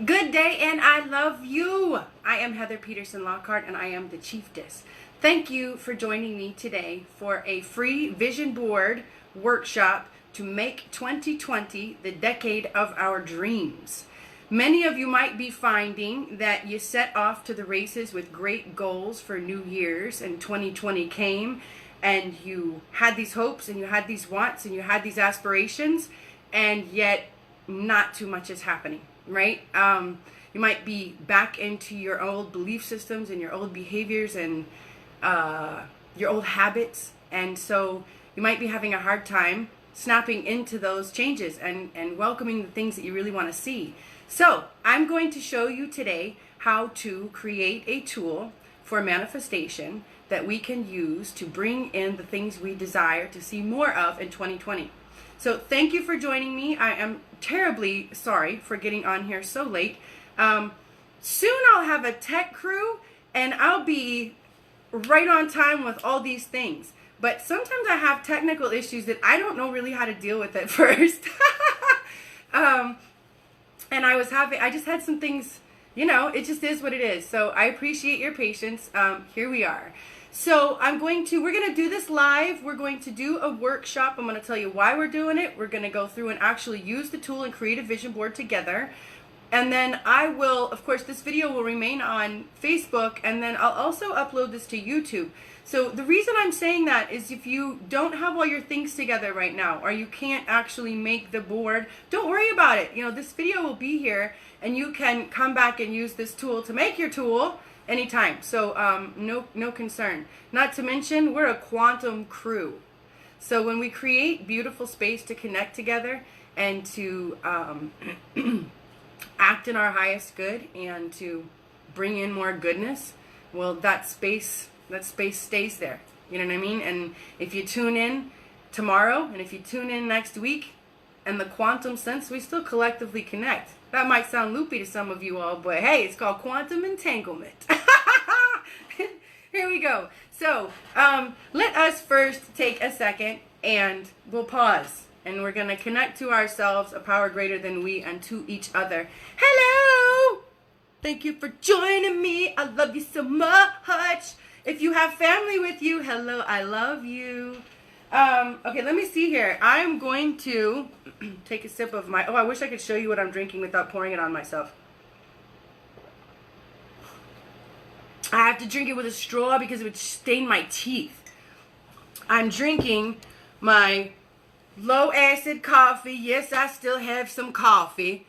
Good day, and I love you. I am Heather Peterson Lockhart, and I am the Chiefess. Thank you for joining me today for a free vision board workshop to make 2020 the decade of our dreams. Many of you might be finding that you set off to the races with great goals for New Year's, and 2020 came, and you had these hopes, and you had these wants, and you had these aspirations, and yet not too much is happening. Right? You might be back into your old belief systems and your old behaviors and your old habits. And so you might be having a hard time snapping into those changes and welcoming the things that you really want to see. So I'm going to show you today how to create a tool for manifestation that we can use to bring in the things we desire to see more of in 2020. So thank you for joining me. I am terribly sorry for getting on here so late. Soon I'll have a tech crew and I'll be right on time with all these things. But sometimes I have technical issues that I don't know really how to deal with at first. And I just had some things, it just is what it is. So I appreciate your patience. Here we are. So we're going to do this live. We're going to do a workshop. I'm going to tell you why we're doing it. We're going to go through and actually use the tool and create a vision board together. And then I will, of course, this video will remain on Facebook, and then I'll also upload this to YouTube. So the reason I'm saying that is if you don't have all your things together right now, or you can't actually make the board, don't worry about it. This video will be here, and you can come back and use this tool to make your tool anytime. So no concern. Not to mention, we're a quantum crew. So when we create beautiful space to connect together and to act in our highest good and to bring in more goodness, well, that space stays there. You know what I mean? And if you tune in tomorrow and if you tune in next week, in the quantum sense, we still collectively connect. That might sound loopy to some of you all, but hey, it's called quantum entanglement. Here we go. So let us first take a second and we'll pause. And we're going to connect to ourselves, a power greater than we, and to each other. Hello! Thank you for joining me. I love you so much. If you have family with you, hello, I love you. Okay, let me see here. I'm going to take a sip of I wish I could show you what I'm drinking without pouring it on myself. I have to drink it with a straw because it would stain my teeth. I'm drinking my low acid coffee. Yes, I still have some coffee.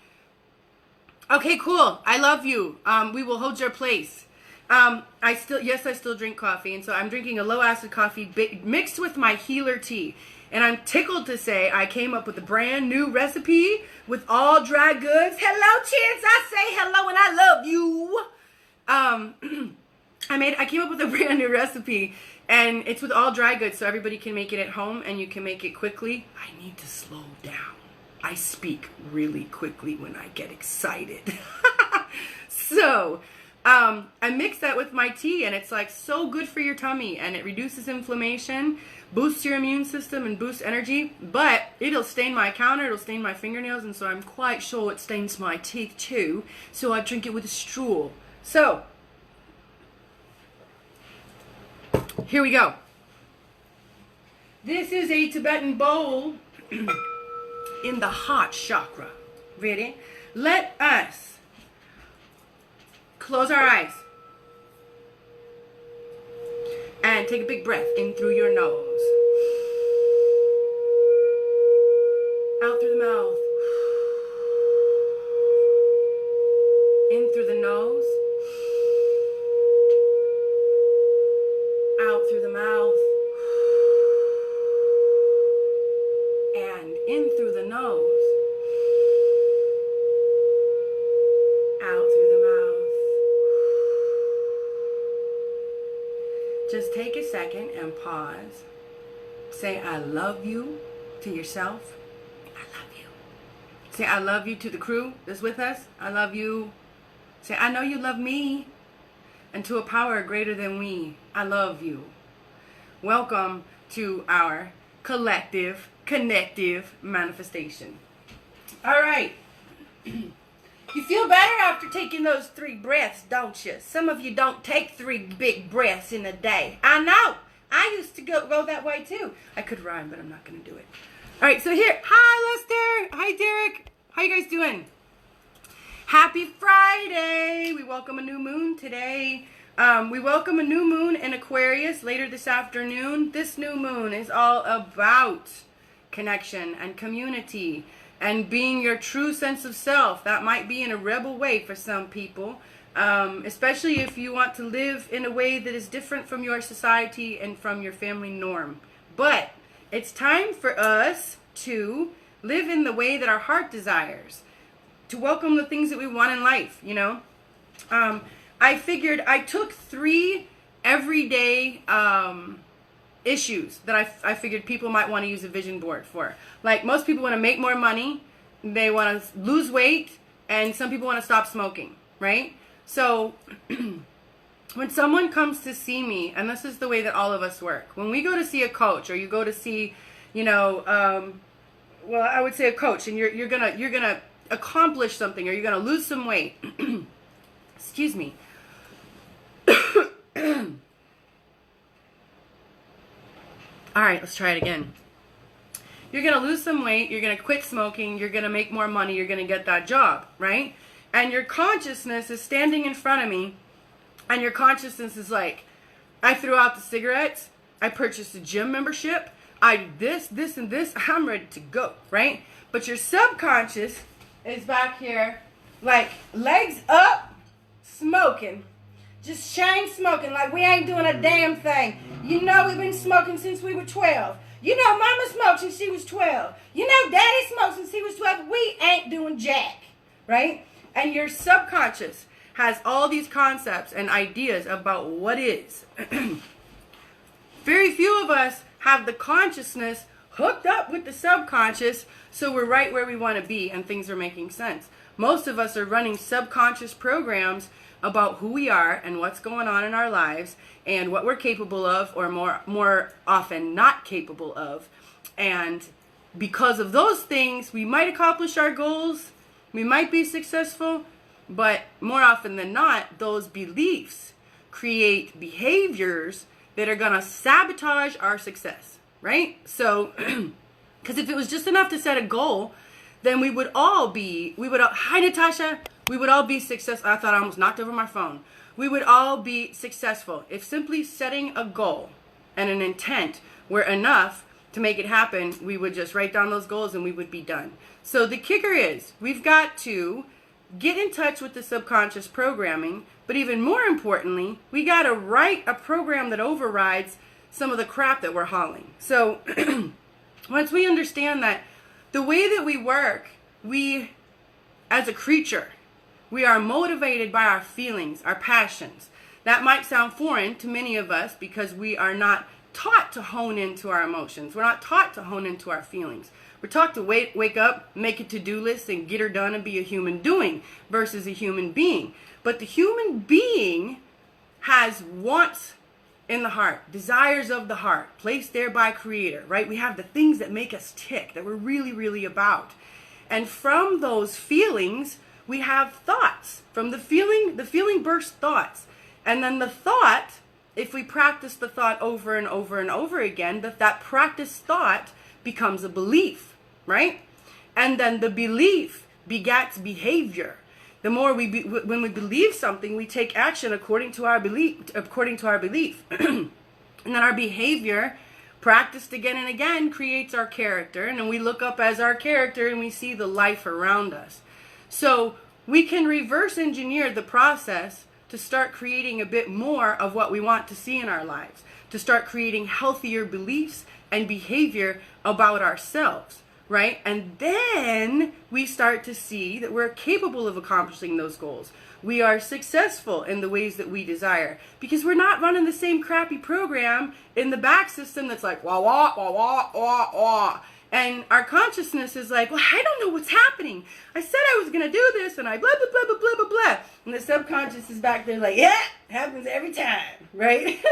Okay, cool. I love you. We will hold your place. I still drink coffee, and so I'm drinking a low acid coffee mixed with my healer tea. And I'm tickled to say I came up with a brand new recipe with all dry goods. Hello, kids. I say hello and I love you. I came up with a brand new recipe, and it's with all dry goods, so everybody can make it at home, and you can make it quickly. I need to slow down. I speak really quickly when I get excited. So I mix that with my tea, and it's like so good for your tummy, and it reduces inflammation, boosts your immune system, and boosts energy. But it'll stain my counter, it'll stain my fingernails, and so I'm quite sure it stains my teeth too. So I drink it with a straw. So here we go. This is a Tibetan bowl in the heart chakra. Ready? Let us close our eyes and take a big breath in through your nose, out through the mouth, in through the nose, out through the mouth, and in through the nose, out through the mouth. Just take a second and pause. Say, I love you to yourself. I love you. Say, I love you to the crew that's with us. I love you. Say, I know you love me. And to a power greater than we, I love you. Welcome to our collective, connective manifestation. All right. You feel better after taking those 3 breaths, don't you? Some of you don't take 3 big breaths in a day. I know. I used to go that way too. I could rhyme, but I'm not going to do it. All right, so here. Hi, Lester. Hi, Derek. How you guys doing? Happy Friday. We welcome a new moon today. We welcome a new moon in Aquarius later this afternoon. This new moon is all about connection and community and being your true sense of self. That might be in a rebel way for some people, especially if you want to live in a way that is different from your society and from your family norm. But it's time for us to live in the way that our heart desires, to welcome the things that we want in life, you know. I figured I took 3 everyday issues that I figured people might want to use a vision board for. Like, most people want to make more money, they want to lose weight, and some people want to stop smoking, right? So when someone comes to see me, and this is the way that all of us work, when we go to see a coach, or you go to see, you know, well, I would say a coach, and you're gonna accomplish something, or you're gonna lose some weight. Excuse me. All right, let's try it again. You're going to lose some weight, you're going to quit smoking, you're going to make more money, you're going to get that job, right? And your consciousness is standing in front of me, and your consciousness is like, I threw out the cigarettes, I purchased a gym membership, I did this, and this, I'm ready to go, right? But your subconscious is back here, like, legs up, smoking. Just chain smoking like we ain't doing a damn thing. You know we've been smoking since we were 12. You know Mama smoked since she was 12. You know Daddy smoked since he was 12. We ain't doing jack, right? And your subconscious has all these concepts and ideas about what is. Very few of us have the consciousness hooked up with the subconscious, so we're right where we want to be and things are making sense. Most of us are running subconscious programs about who we are and what's going on in our lives and what we're capable of, or more often not capable of. And because of those things, we might accomplish our goals, we might be successful, but more often than not, those beliefs create behaviors that are going to sabotage our success, right? So, because if it was just enough to set a goal, then we would all, hi Natasha, we would all be successful. I thought I almost knocked over my phone. We would all be successful if simply setting a goal and an intent were enough to make it happen. We would just write down those goals and we would be done. So the kicker is we've got to get in touch with the subconscious programming, but even more importantly, we got to write a program that overrides some of the crap that we're hauling. So once we understand that the way that we work, we, as a creature, we are motivated by our feelings, our passions. That might sound foreign to many of us because we are not taught to hone into our emotions. We're not taught to hone into our feelings. We're taught to wake up, make a to-do list, and get her done and be a human doing versus a human being. But the human being has wants in the heart, desires of the heart, placed there by Creator, right? We have the things that make us tick, that we're really, really about. And from those feelings, we have thoughts. From the feeling bursts thoughts. And then the thought, if we practice the thought over and over and over again, that practiced thought becomes a belief, right? And then the belief begats behavior. The more when we believe something, we take action according to our belief. And then our behavior, practiced again and again, creates our character. And then we look up as our character and we see the life around us. So we can reverse engineer the process to start creating a bit more of what we want to see in our lives, to start creating healthier beliefs and behavior about ourselves, right? And then we start to see that we're capable of accomplishing those goals. We are successful in the ways that we desire because we're not running the same crappy program in the back system that's like, wah, wah, wah, wah, wah, wah. And our consciousness is like, well, I don't know what's happening. I said I was going to do this, and I blah, blah, blah, blah, blah, blah, blah. And the subconscious is back there like, yeah, happens every time, right?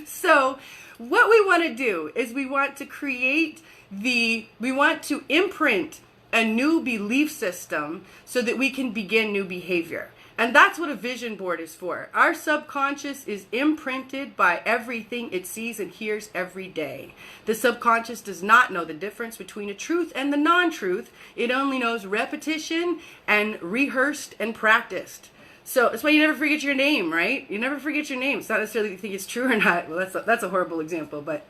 So what we want to do is we want to imprint a new belief system so that we can begin new behavior. And that's what a vision board is for. Our subconscious is imprinted by everything it sees and hears every day. The subconscious does not know the difference between a truth and the non-truth. It only knows repetition and rehearsed and practiced. So that's why you never forget your name, right? You never forget your name. It's not necessarily you think it's true or not. Well, that's a horrible example. But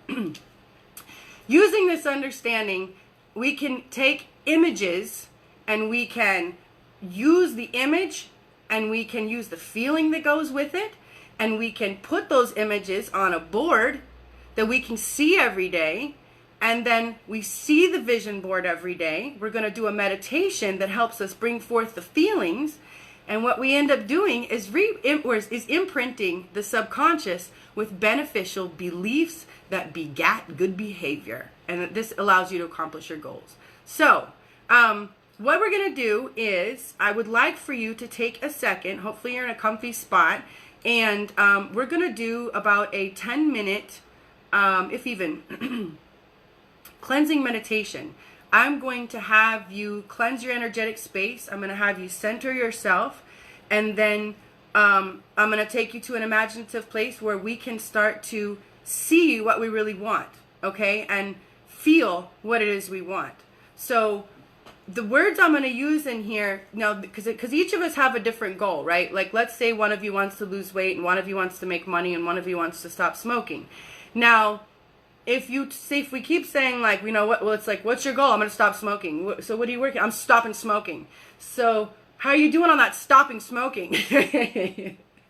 using this understanding, we can take images and we can use the image and we can use the feeling that goes with it, and we can put those images on a board that we can see every day, and then we see the vision board every day. We're going to do a meditation that helps us bring forth the feelings, and what we end up doing is imprinting the subconscious with beneficial beliefs that begat good behavior, and this allows you to accomplish your goals. So, what we're going to do is, I would like for you to take a second, hopefully you're in a comfy spot, and we're going to do about a 10-minute, if even, cleansing meditation. I'm going to have you cleanse your energetic space. I'm going to have you center yourself, and then I'm going to take you to an imaginative place where we can start to see what we really want, okay, and feel what it is we want. So the words I'm going to use in here, now, because each of us have a different goal, right? Like, let's say one of you wants to lose weight, and one of you wants to make money, and one of you wants to stop smoking. Now, if we keep saying, like, you know what, well, it's like, what's your goal? I'm going to stop smoking. So what are you working? I'm stopping smoking. So how are you doing on that stopping smoking?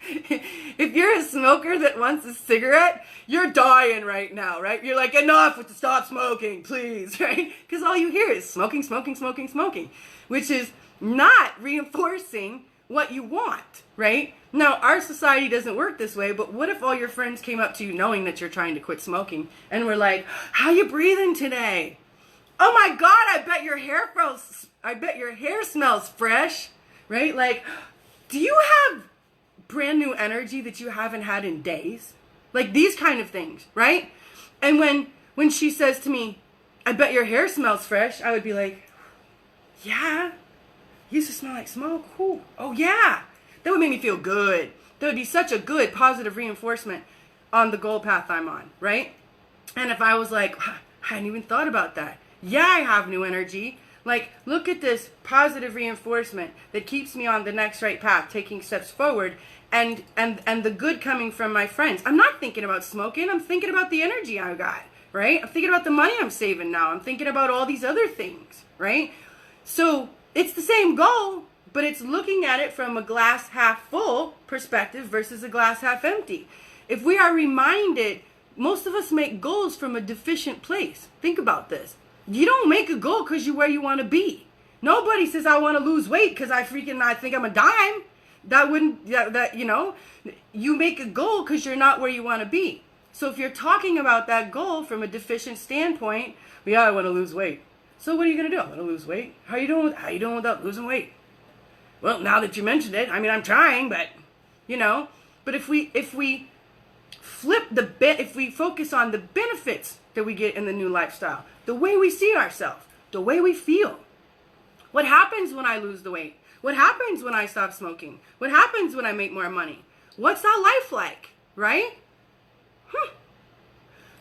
If you're a smoker that wants a cigarette, you're dying right now, right? You're like, enough with the stop smoking, please, right? Because all you hear is smoking, smoking, smoking, smoking, which is not reinforcing what you want, right? Now, our society doesn't work this way, but what if all your friends came up to you knowing that you're trying to quit smoking and were like, how you breathing today? Oh my God, I bet your hair smells fresh, right? Like, do you have brand new energy that you haven't had in days? Like these kind of things, right? And when she says to me, I bet your hair smells fresh, I would be like, yeah, you used to smell like smoke. Ooh. Oh yeah, that would make me feel good. That would be such a good positive reinforcement on the goal path I'm on, right? And if I was like, I hadn't even thought about that. Yeah, I have new energy. Like, look at this positive reinforcement that keeps me on the next right path, taking steps forward, and the good coming from my friends. I'm not thinking about smoking. I'm thinking about the energy I got, right? I'm thinking about the money I'm saving now. I'm thinking about all these other things, right? So it's the same goal, but it's looking at it from a glass half full perspective versus a glass half empty. If we are reminded, most of us make goals from a deficient place. Think about this. You don't make a goal because you're where you want to be. Nobody says, I want to lose weight because I think I'm a dime. You make a goal because you're not where you want to be. So if you're talking about that goal from a deficient standpoint, yeah, I want to lose weight. So what are you going to do? I want to lose weight. How you doing without losing weight? Well, now that you mentioned it, I mean, I'm trying, but, but if we focus on the benefits that we get in the new lifestyle, the way we see ourselves, the way we feel. What happens when I lose the weight? What happens when I stop smoking? What happens when I make more money? What's that life like, right?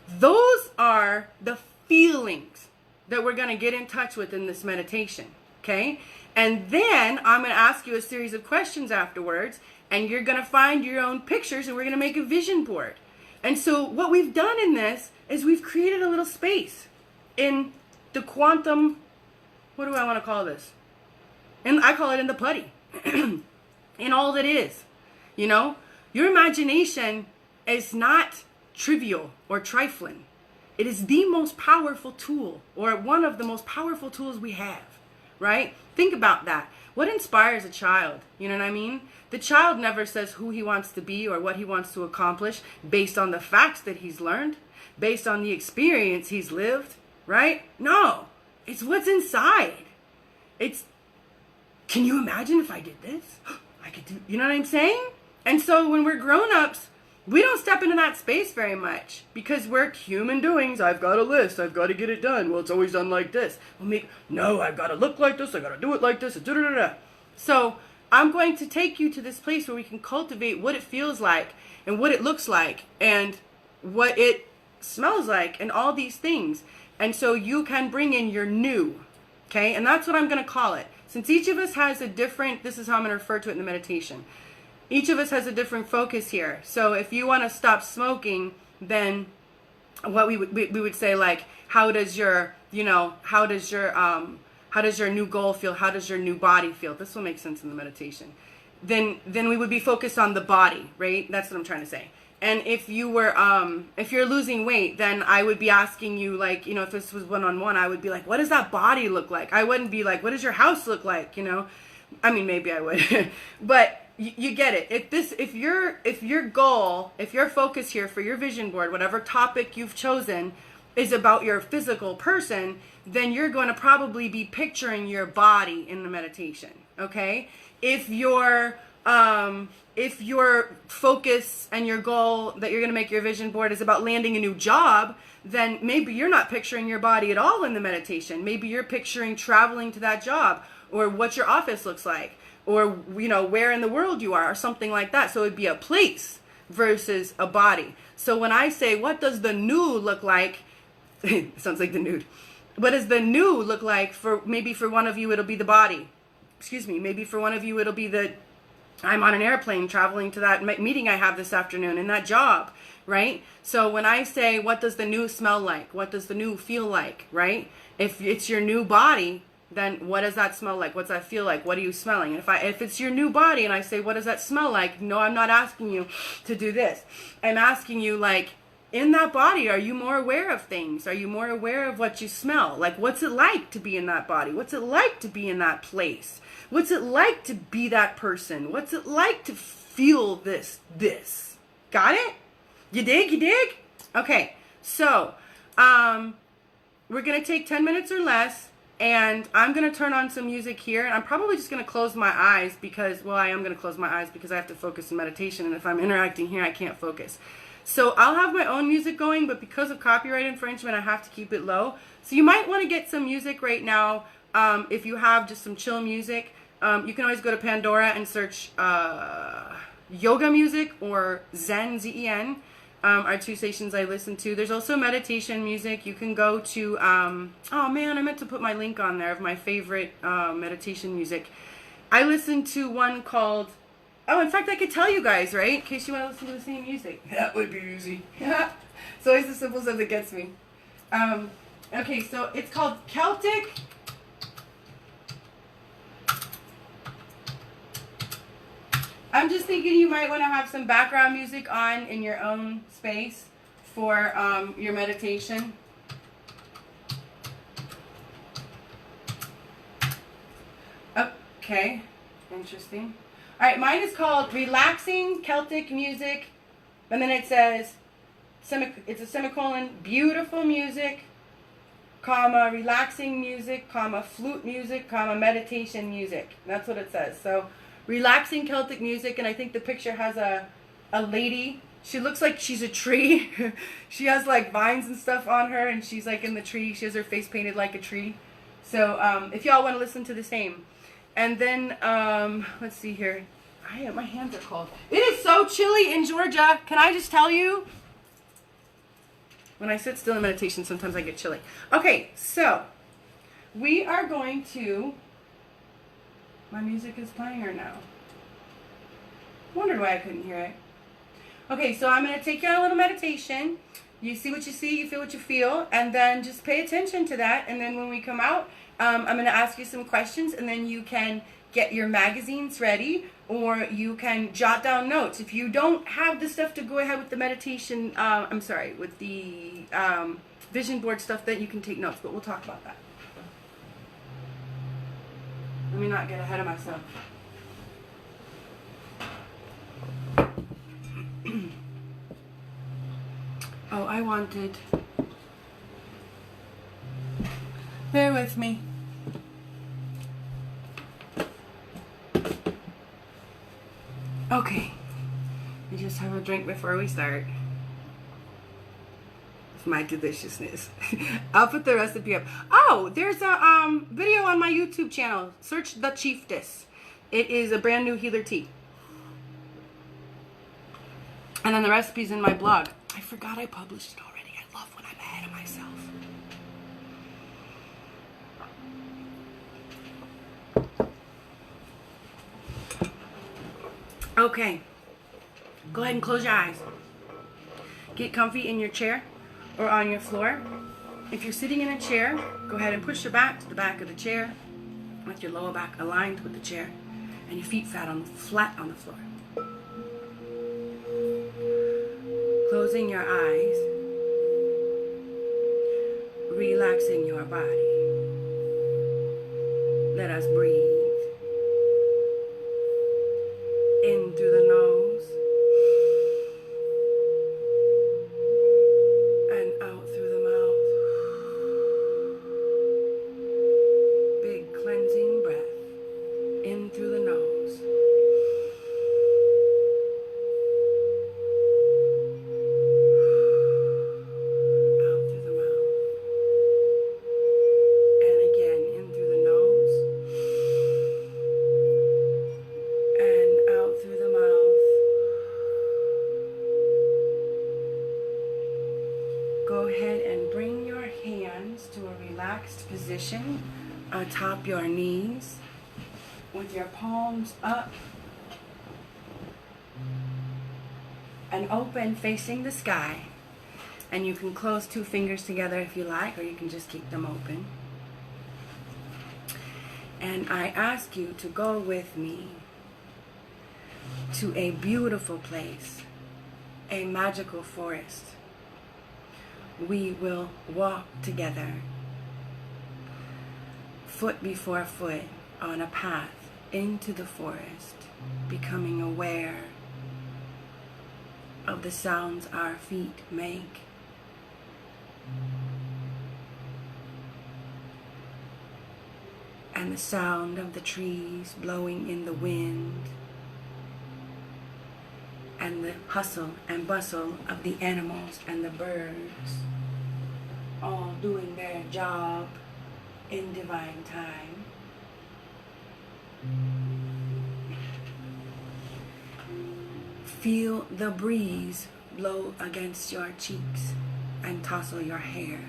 Those are the feelings that we're going to get in touch with in this meditation, okay? And then I'm going to ask you a series of questions afterwards, and you're going to find your own pictures, and we're going to make a vision board. And so what we've done in this is we've created a little space in the quantum, what do I want to call this? And I call it in the putty, in all that is. Your imagination is not trivial or trifling. It is the most powerful tool, or one of the most powerful tools we have, right? Think about that. What inspires a child? You know what I mean? The child never says who he wants to be or what he wants to accomplish based on the facts that he's learned, based on the experience he's lived, right? No, it's what's inside. Can you imagine if I did this? I could do, you know what I'm saying? And so when we're grown-ups, we don't step into that space very much because we're human doings. I've got a list. I've got to get it done. Well, it's always done like this. No, I've got to look like this. I've got to do it like this. So I'm going to take you to this place where we can cultivate what it feels like and what it looks like and what it smells like and all these things. And so you can bring in your new, okay? And that's what I'm going to call it. Since each of us has a different, this is how I'm going to refer to it in the meditation. Each of us has a different focus here. So if you want to stop smoking, then what we would say, like, how does your new goal feel? How does your new body feel? This will make sense in the meditation. Then we would be focused on the body, right? That's what I'm trying to say. And if you're losing weight, then I would be asking you, like, if this was one-on-one, I would be like, what does that body look like? I wouldn't be like, what does your house look like? I mean, maybe I would, but you get it. If your goal, if your focus here for your vision board, whatever topic you've chosen is about your physical person, then you're going to probably be picturing your body in the meditation. Okay. If your focus and your goal that you're going to make your vision board is about landing a new job, then maybe you're not picturing your body at all in the meditation. Maybe you're picturing traveling to that job, or what your office looks like, or where in the world you are, or something like that. So it'd be a place versus a body. So when I say, what does the new look like? Sounds like the nude. What does the new look like? Maybe for one of you it'll be the body. Excuse me. Maybe for one of you it'll be I'm on an airplane traveling to that meeting I have this afternoon in that job, right? So when I say, what does the new smell like? What does the new feel like, right? If it's your new body, then what does that smell like? What's that feel like? What are you smelling? And if it's your new body and I say, what does that smell like? No, I'm not asking you to do this. I'm asking you, like, in that body, are you more aware of things? Are you more aware of what you smell? Like, what's it like to be in that body? What's it like to be in that place? What's it like to be that person? What's it like to feel this? Got it? You dig? Okay, so we're going to take 10 minutes or less, and I'm going to turn on some music here, and I'm probably just going to close my eyes because, I am going to close my eyes because I have to focus in meditation, and if I'm interacting here, I can't focus. So I'll have my own music going, but because of copyright infringement, I have to keep it low. So you might want to get some music right now. If you have just some chill music, you can always go to Pandora and search yoga music or Zen, Z-E-N, are two stations I listen to. There's also meditation music. You can go to, oh man, I meant to put my link on there of my favorite meditation music. I listen to one called, in fact, I could tell you guys, right? In case you want to listen to the same music. That would be easy. It's always the simple stuff that gets me. Okay, so it's called Celtic. I'm just thinking you might want to have some background music on in your own space for your meditation. Okay, interesting. All right, mine is called Relaxing Celtic Music, and then it says, it's a semicolon, beautiful music, comma, relaxing music, comma, flute music, comma, meditation music. That's what it says. So, relaxing Celtic music, and I think the picture has a lady. She looks like she's a tree. She has like vines and stuff on her, and she's like in the tree. She has her face painted like a tree. So, if y'all want to listen to the same. And then, let's see here. My hands are cold. It is so chilly in Georgia. Can I just tell you? When I sit still in meditation, sometimes I get chilly. Okay, so we are going to... My music is playing or no? Wondered why I couldn't hear it. Okay, so I'm going to take you on a little meditation. You see what you see, you feel what you feel, and then just pay attention to that. And then when we come out, I'm going to ask you some questions, and then you can get your magazines ready, or you can jot down notes. If you don't have the stuff to go ahead with the meditation, with the vision board stuff, then you can take notes, but we'll talk about that. Let me not get ahead of myself. Oh, I wanted... Bear with me. Okay. We just have a drink before we start. It's my deliciousness. I'll put the recipe up. Oh, there's a video on my YouTube channel. Search The Chiefess. It is a brand new healer tea. And then the recipe's in my blog. I forgot I published it already. I love when I'm ahead of myself. Okay. Go ahead and close your eyes. Get comfy in your chair or on your floor. If you're sitting in a chair, go ahead and push your back to the back of the chair with your lower back aligned with the chair and your feet flat on the floor. Closing your eyes, relaxing your body. Let us breathe. In through the nose and out through the mouth. Big cleansing breath. In through the nose. Out through the mouth. And again, in through the nose. And out through the mouth. Go ahead and bring your hands to a relaxed position atop your knees with your palms up and open facing the sky. And you can close two fingers together if you like, or you can just keep them open. And I ask you to go with me to a beautiful place, a magical forest. We will walk together, foot before foot, on a path into the forest, becoming aware of the sounds our feet make. And the sound of the trees blowing in the wind. And the hustle and bustle of the animals and the birds, all doing their job in divine time. Feel the breeze blow against your cheeks and tousle your hair.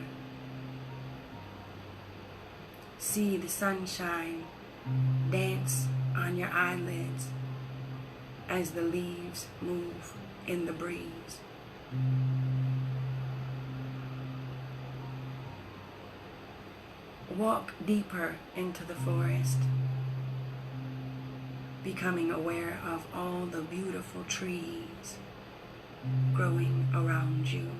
See the sunshine dance on your eyelids as the leaves move in the breeze. Walk deeper into the forest, becoming aware of all the beautiful trees growing around you.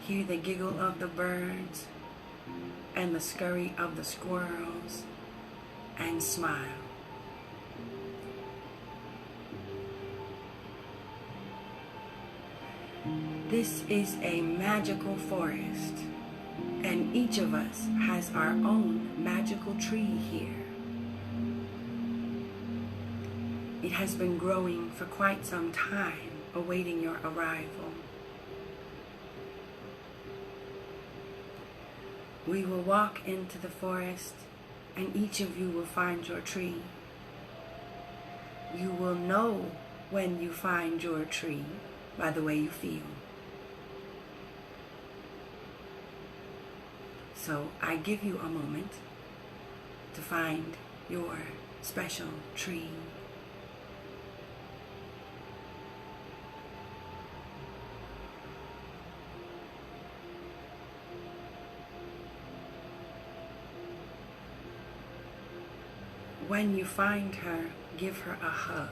Hear the giggle of the birds and the scurry of the squirrels, and smile. This is a magical forest, and each of us has our own magical tree here. It has been growing for quite some time, awaiting your arrival. We will walk into the forest, and each of you will find your tree. You will know when you find your tree by the way you feel. So I give you a moment to find your special tree. When you find her, give her a hug.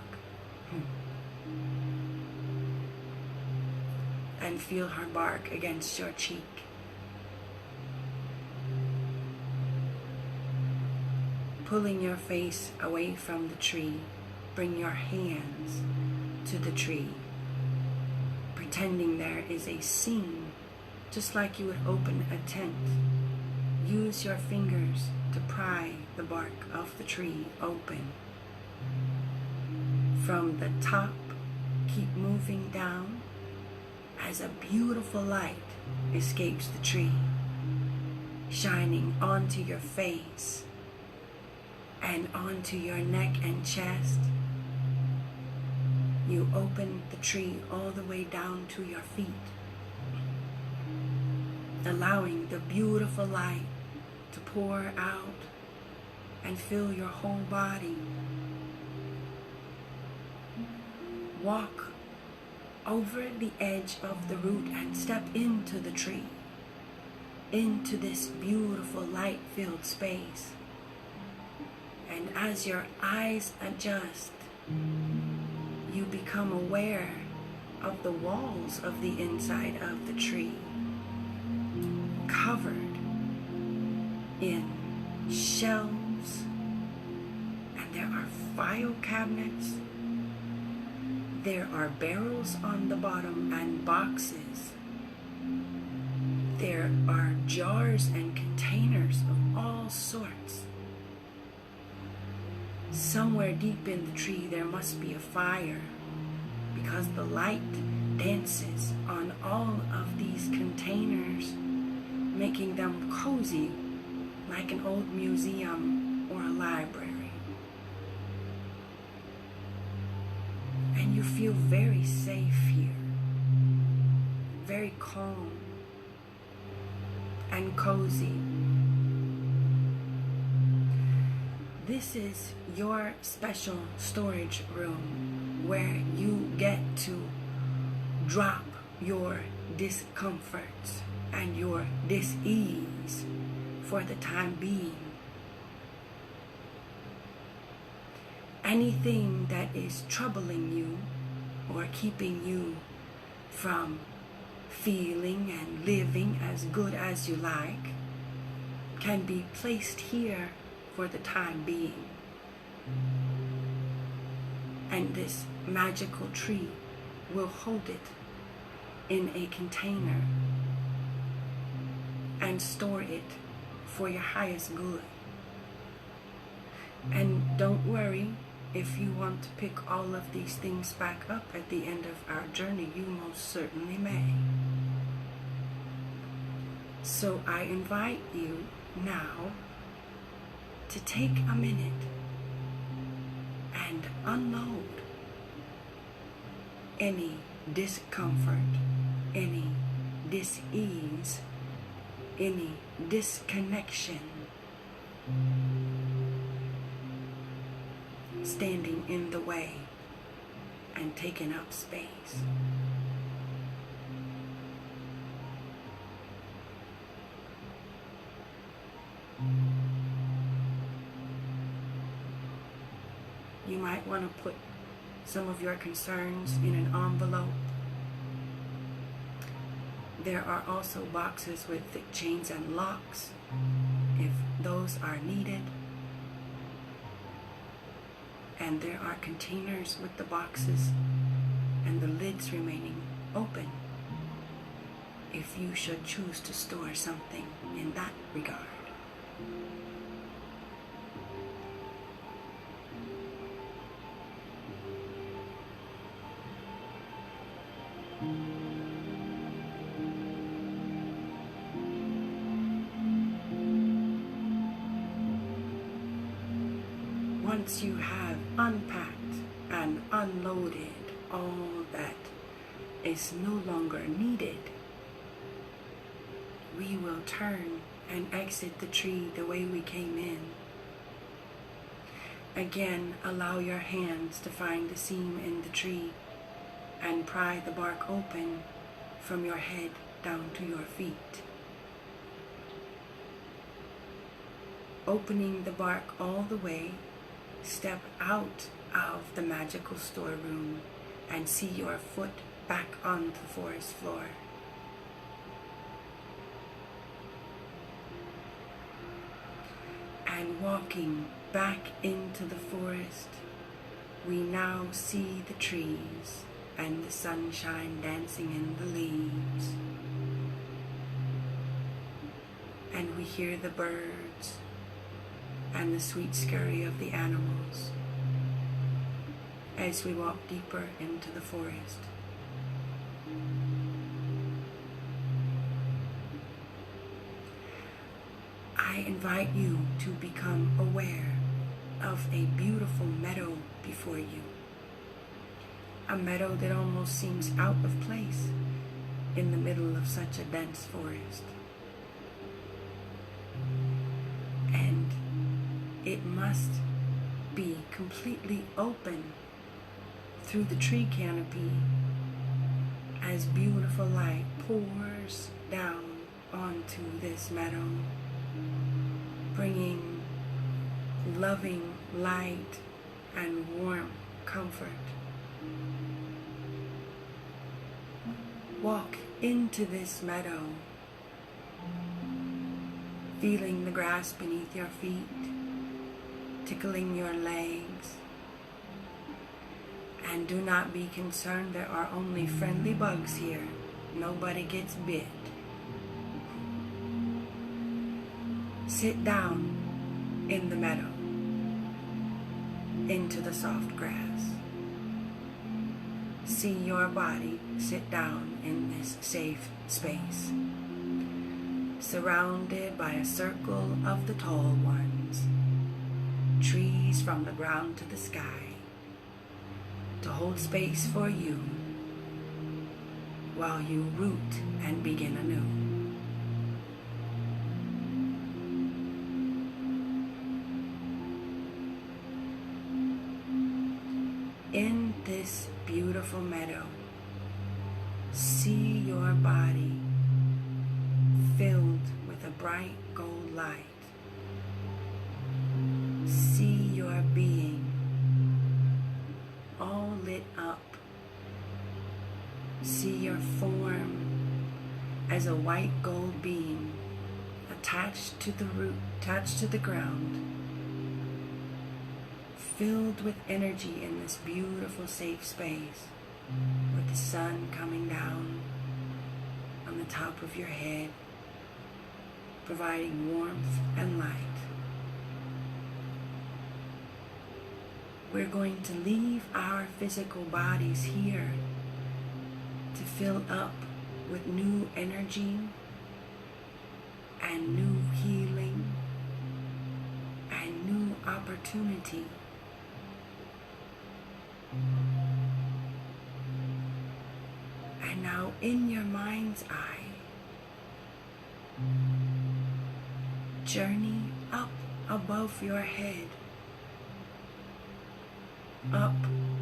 And feel her bark against your cheek. Pulling your face away from the tree, bring your hands to the tree, pretending there is a seam, just like you would open a tent. Use your fingers to pry the bark of the tree open. from the top, keep moving down as a beautiful light escapes the tree, shining onto your face and onto your neck and chest. You open the tree all the way down to your feet, allowing the beautiful light to pour out and fill your whole body. Walk over the edge of the root and step into the tree, into this beautiful light-filled space. And as your eyes adjust, you become aware of the walls of the inside of the tree, covered in shelves, and there are file cabinets. There are barrels on the bottom and boxes. There are jars and containers of all sorts. Somewhere deep in the tree there must be a fire, because the light dances on all of these containers, making them cozy like an old museum or a library. And you feel very safe here, very calm and cozy. This is your special storage room where you get to drop your discomforts and your dis-ease for the time being. Anything that is troubling you or keeping you from feeling and living as good as you like can be placed here for the time being. And this magical tree will hold it in a container and store it for your highest good. And don't worry, if you want to pick all of these things back up at the end of our journey, you most certainly may. So I invite you now to take a minute and unload any discomfort, any dis-ease, any disconnection standing in the way and taking up space. You might want to put some of your concerns in an envelope. There are also boxes with thick chains and locks if those are needed. And there are containers with the boxes and the lids remaining open if you should choose to store something in that regard. Once you have unpacked and unloaded all that is no longer needed, we will turn and exit the tree the way we came in. Again, allow your hands to find the seam in the tree and pry the bark open from your head down to your feet. Opening the bark all the way, step out of the magical storeroom and see your foot back on the forest floor. And walking back into the forest, we now see the trees and the sunshine dancing in the leaves. And we hear the birds and the sweet scurry of the animals. as we walk deeper into the forest. I invite you to become aware of a beautiful meadow before you. A meadow that almost seems out of place in the middle of such a dense forest. And it must be completely open through the tree canopy as beautiful light pours down onto this meadow, bringing loving light and warm comfort. Walk into this meadow, feeling the grass beneath your feet, tickling your legs. And do not be concerned, there are only friendly bugs here. Nobody gets bit. Sit down in the meadow, into the soft grass. See your body sit down in this safe space, surrounded by a circle of the tall ones, trees from the ground to the sky, to hold space for you while you root and begin anew. In this beautiful meadow, see your body filled with a bright gold light. See your being all lit up. See your form as a white gold being attached to the root, attached to the ground, filled with energy in this beautiful safe space, with the sun coming down on the top of your head, providing warmth and light. We're going to leave our physical bodies here to fill up with new energy and new healing and new opportunity. And now in your mind's eye, journey up above your head, up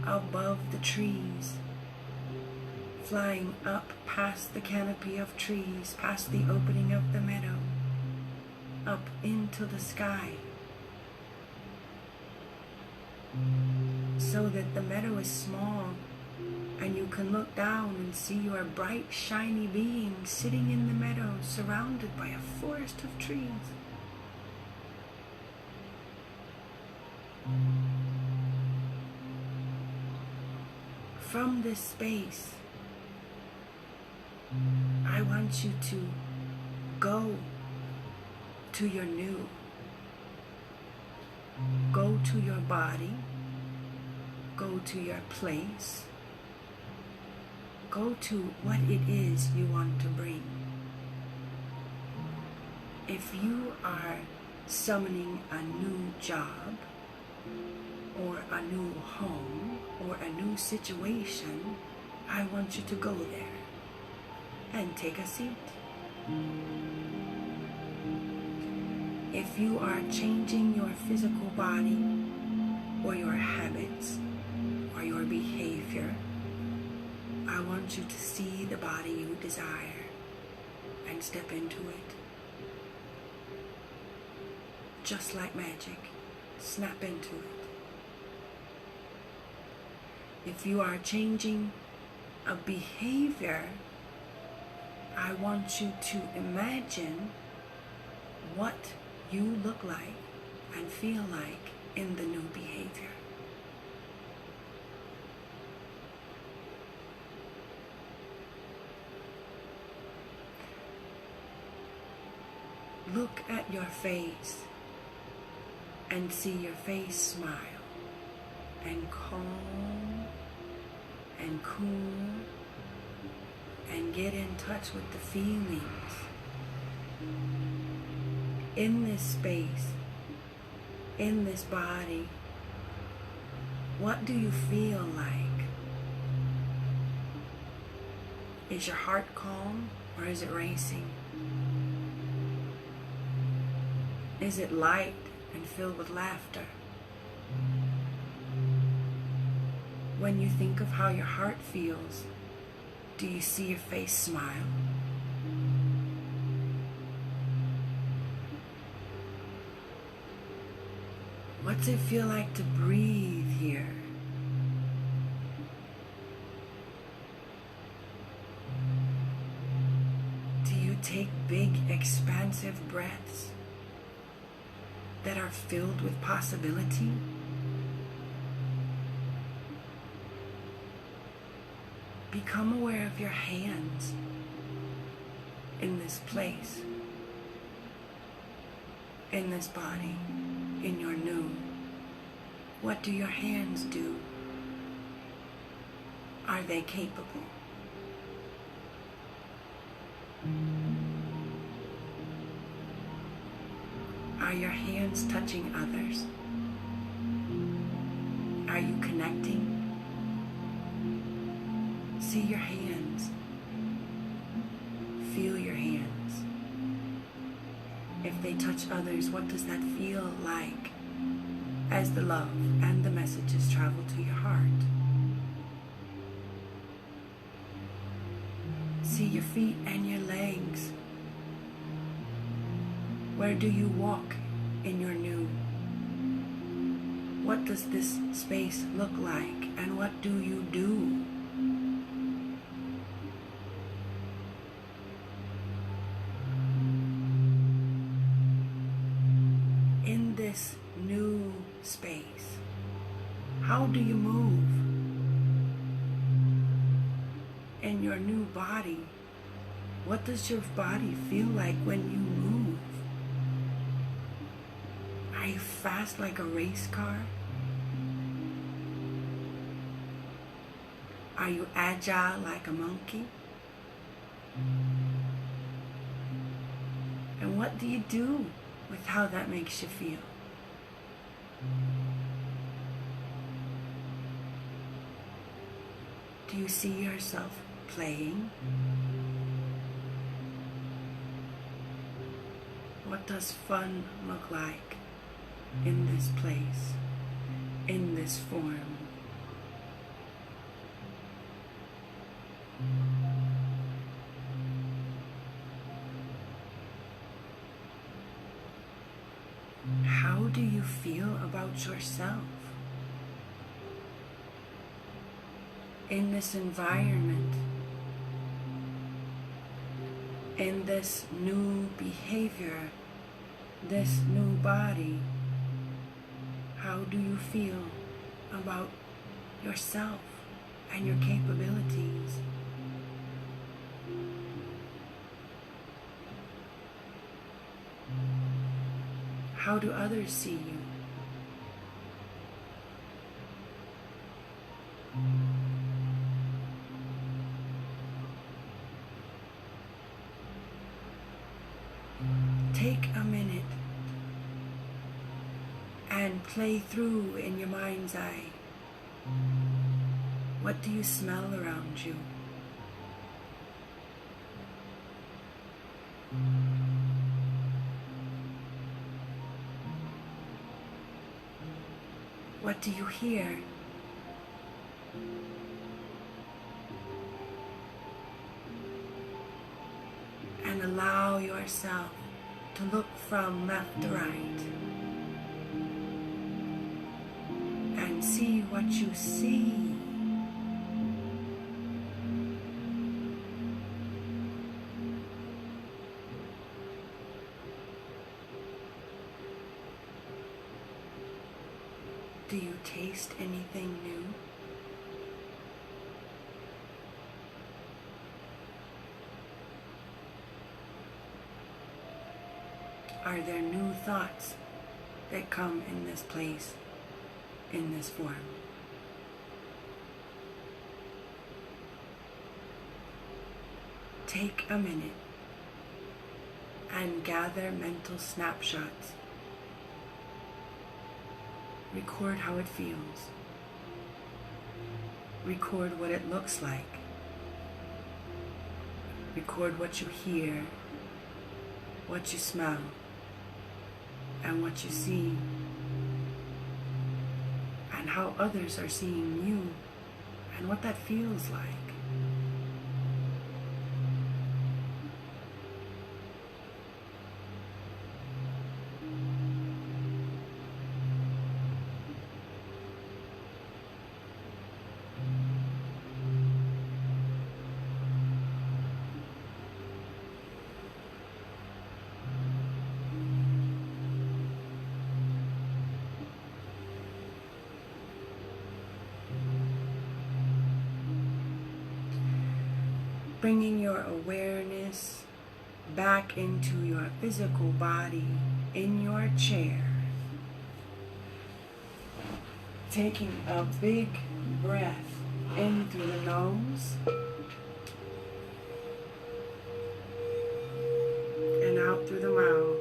above the trees, flying up past the canopy of trees, past the opening of the meadow, up into the sky, so that the meadow is small and you can look down and see your bright, shiny being sitting in the meadow, surrounded by a forest of trees. From this space, I want you to go to your new. Go to your body. Go to your place. Go to what it is you want to bring. If you are summoning a new job, or a new home, or a new situation, I want you to go there and take a seat. If you are changing your physical body, or your habits, or your behavior, I want you to see the body you desire and step into it. Just like magic, snap into it. If you are changing a behavior, I want you to imagine what you look like and feel like in the new behavior. Look at your face and see your face smile and calm and cool and get in touch with the feelings in this space, in this body. What do you feel like? Is your heart calm or is it racing? Is it light and filled with laughter? When you think of how your heart feels, do you see your face smile? What's it feel like to breathe here? Do you take big, expansive breaths that are filled with possibility? Become aware of your hands in this place, in this body, in your new. What do your hands do? Are they capable? Are your hands touching others? Are you connecting? See your hands. Feel your hands. If they touch others, what does that feel like as the love and the messages travel to your heart? See your feet and your legs. Where do you walk in your new? What does this space look like, and what do you do? In this new space, how do you move? In your new body, what does your body feel like when you move? Are you fast like a race car? Are you agile like a monkey? And what do you do with how that makes you feel? Do you see yourself playing? What does fun look like in this place, in this form? How do you feel about yourself in this environment, in this new behavior, this new body? How do you feel about yourself and your capabilities? How do others see you? Take a minute and play through in your mind's eye. What do you smell around you? What do you hear? And allow yourself to look from left to right and see what you see. Do you taste anything new? Are there new thoughts that come in this place, in this form? take a minute and gather mental snapshots. Record how it feels. Record what it looks like. Record what you hear, what you smell, and what you see, and how others are seeing you, and what that feels like. Bringing your awareness back into your physical body in your chair. Taking a big breath in through the nose and out through the mouth.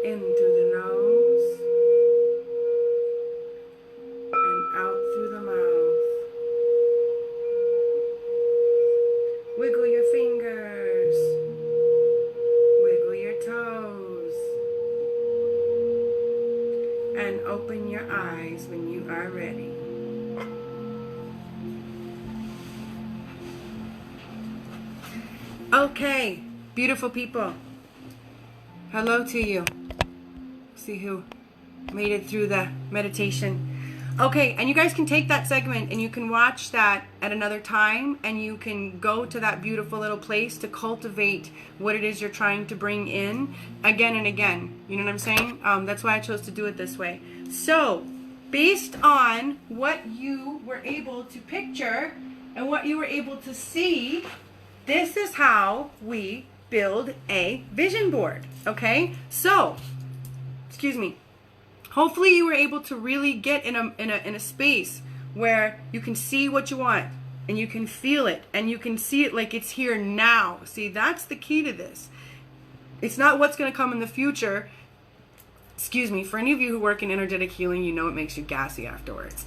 In through the nose and out through the mouth. Wiggle your fingers, wiggle your toes, and open your eyes when you are ready. Okay, beautiful people. Hello to you. See who made it through the meditation. Okay, and you guys can take that segment and you can watch that at another time, and you can go to that beautiful little place to cultivate what it is you're trying to bring in again and again. You know what I'm saying? That's why I chose to do it this way. So, based on what you were able to picture and what you were able to see, this is how we build a vision board. Okay? So, excuse me. Hopefully you were able to really get in a space where you can see what you want and you can feel it and you can see it like it's here now. See, that's the key to this. It's not what's going to come in the future. Excuse me, for any of you who work in energetic healing, you know it makes you gassy afterwards.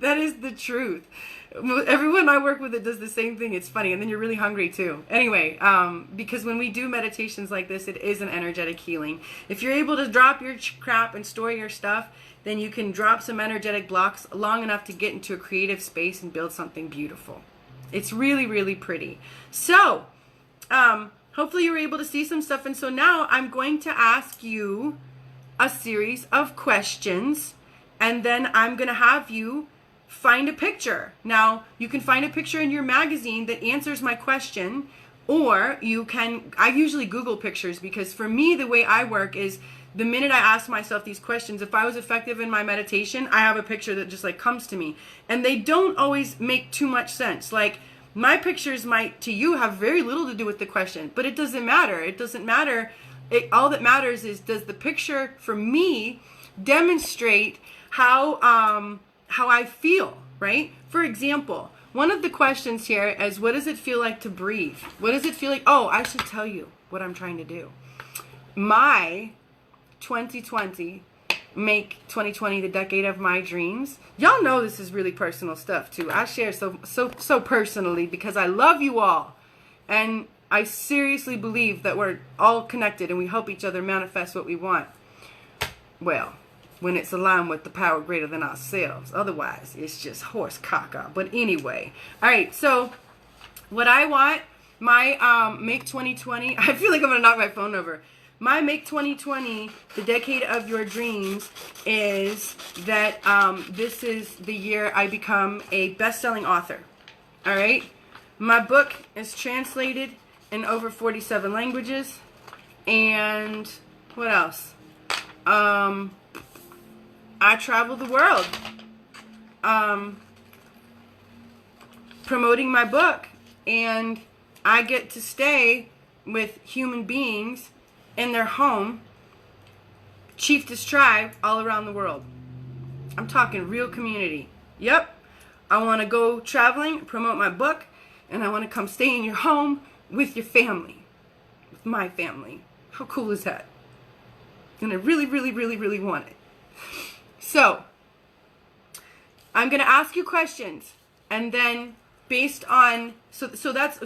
That is the truth. Everyone I work with that does the same thing. It's funny, and then you're really hungry too. Anyway, because when we do meditations like this, it is an energetic healing. If you're able to drop your crap and store your stuff, then you can drop some energetic blocks long enough to get into a creative space and build something beautiful. It's really, really pretty. So, hopefully you were able to see some stuff. And so now I'm going to ask you a series of questions, and then I'm going to have you find a picture. Now, you can find a picture in your magazine that answers my question, or you can, I usually Google pictures, because for me, the way I work is the minute I ask myself these questions, if I was effective in my meditation, I have a picture that just like comes to me. And they don't always make too much sense. Like, my pictures might, to you, have very little to do with the question, but it doesn't matter. It doesn't matter. All that matters is, does the picture, for me, demonstrate how I feel, right? For example, one of the questions here is, what does it feel like to breathe? What does it feel like? Oh, I should tell you what I'm trying to do. My 2020, make 2020 the decade of my dreams. Y'all know this is really personal stuff too. I share so personally because I love you all. And I seriously believe that we're all connected and we help each other manifest what we want. Well, when it's aligned with the power greater than ourselves. Otherwise, it's just horse caca. But anyway. All right, so what I want, my make 2020, I feel like I'm going to knock my phone over. My make 2020, the decade of your dreams, is that this is the year I become a best-selling author. All right? My book is translated in over 47 languages. And what else? I travel the world promoting my book, and I get to stay with human beings in their home, Chiefess tribe, all around the world. I'm talking real community. Yep. I want to go traveling, promote my book, and I want to come stay in your home with your family, with my family. How cool is that? And I really, really, really, really want it. So, I'm going to ask you questions, and then based on, so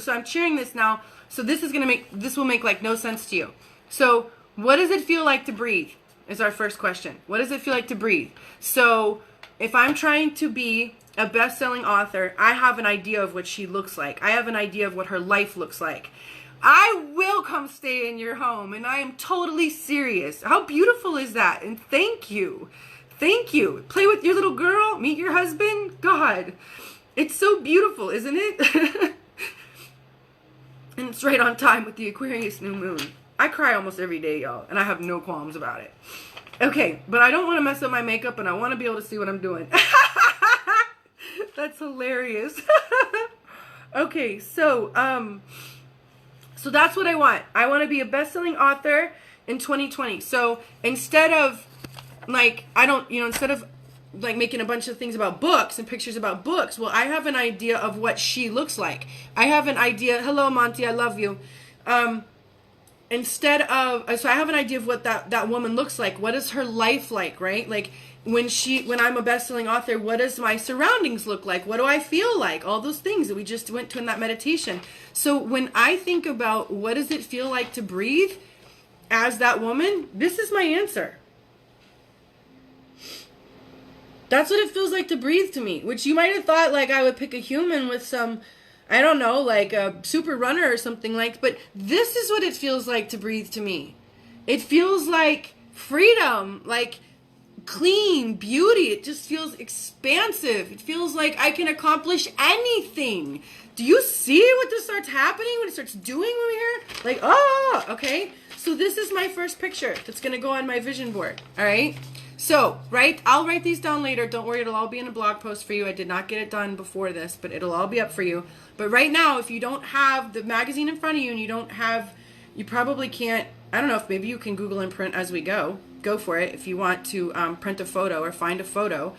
I'm sharing this now, so this will make like no sense to you. So, what does it feel like to breathe is our first question. What does it feel like to breathe? So, if I'm trying to be a best-selling author, I have an idea of what she looks like. I have an idea of what her life looks like. I will come stay in your home, and I am totally serious. How beautiful is that? And thank you. Thank you. Play with your little girl, meet your husband. God, it's so beautiful, isn't it? And it's right on time with the Aquarius new moon. I cry almost every day, y'all, and I have no qualms about it. Okay, but I don't want to mess up my makeup, and I want to be able to see what I'm doing. That's hilarious. Okay, so that's what I want. I want to be a best-selling author in 2020. So instead of like, instead of like making a bunch of things about books and pictures about books, well, I have an idea of what she looks like. I have an idea. Hello, Monty, I love you. So I have an idea of what that woman looks like. What is her life like, right? Like when I'm a best-selling author, what does my surroundings look like? What do I feel like? All those things that we just went to in that meditation. So when I think about what does it feel like to breathe as that woman, this is my answer. That's what it feels like to breathe to me, which you might have thought like I would pick a human with some, I don't know, like a super runner or something like, but this is what it feels like to breathe to me. It feels like freedom, like clean beauty. It just feels expansive. It feels like I can accomplish anything. Do you see what this starts happening, when it starts doing when we're here? Like, oh, okay. So this is my first picture that's going to go on my vision board. All right. So, I'll write these down later. Don't worry, it'll all be in a blog post for you. I did not get it done before this, but it'll all be up for you. But right now, if you don't have the magazine in front of you and you probably can't, I don't know if maybe you can Google and print as we go. Go for it if you want to print a photo or find a photo.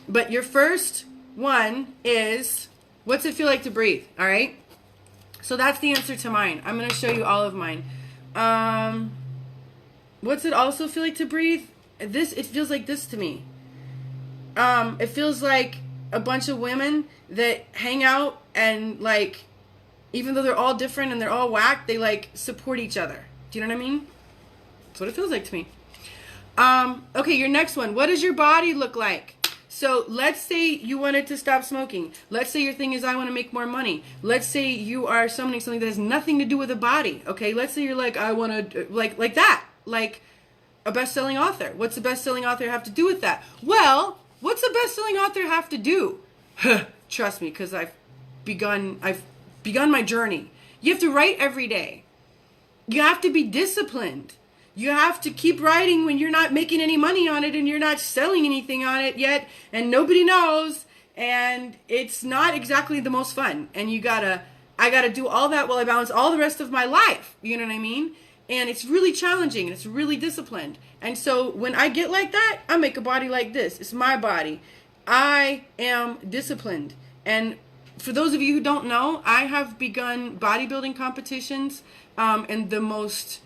But your first one is, what's it feel like to breathe? All right? So that's the answer to mine. I'm going to show you all of mine. What's it also feel like to breathe? It feels like this to me. It feels like a bunch of women that hang out and like, even though they're all different and they're all whack, they like support each other. Do you know what I mean? That's what it feels like to me. Okay, your next one. What does your body look like? So let's say you wanted to stop smoking. Let's say your thing is I want to make more money. Let's say you are summoning something that has nothing to do with a body. Okay, let's say you're like, I want to, like that. Like a best-selling author. What's a best-selling author have to do with that? Well, what's a best-selling author have to do? Trust me, because I've begun my journey. You have to write every day. You have to be disciplined. You have to keep writing when you're not making any money on it and you're not selling anything on it yet and nobody knows and it's not exactly the most fun. And I gotta do all that while I balance all the rest of my life. You know what I mean? And it's really challenging and it's really disciplined. And so when I get like that, I make a body like this. It's my body. I am disciplined. And for those of you who don't know, I have begun bodybuilding competitions in the most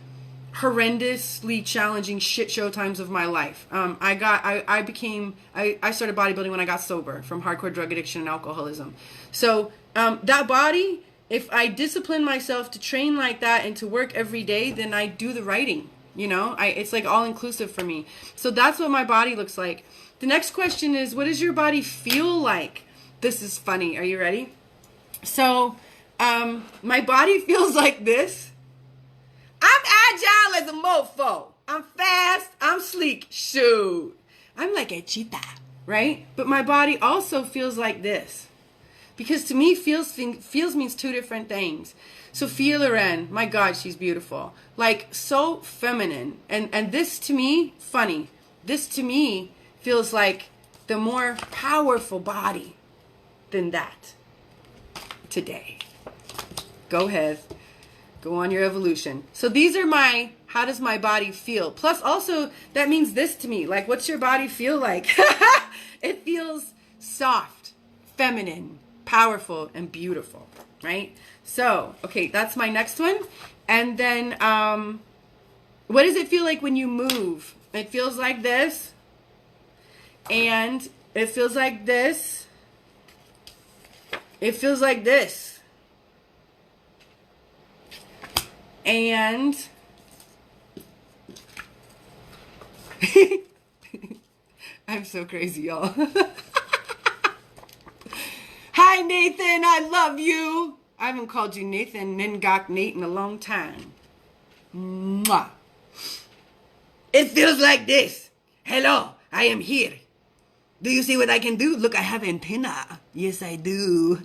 horrendously challenging shit show times of my life. I started bodybuilding when I got sober from hardcore drug addiction and alcoholism. So that body, if I discipline myself to train like that and to work every day, then I do the writing. You know, it's like all inclusive for me. So that's what my body looks like. The next question is, what does your body feel like? This is funny. Are you ready? So my body feels like this. I'm agile as a mofo. I'm fast. I'm sleek. Shoot. I'm like a cheetah, right? But my body also feels like this. Because to me, feels means two different things. So Loren, my God, she's beautiful. Like, so feminine. And this to me, funny. This to me feels like the more powerful body than that today. Go ahead. Go on your evolution. So these are my, how does my body feel? Plus also, that means this to me. Like, what's your body feel like? It feels soft, feminine, powerful, and beautiful, right? So, okay, that's my next one. And then, what does it feel like when you move? It feels like this. And it feels like this. It feels like this. And I'm so crazy, y'all. Hi, Nathan. I love you. I haven't called you Nathan Ningok Nate in a long time. Mwah. It feels like this. Hello, I am here. Do you see what I can do? Look, I have antenna. Yes, I do.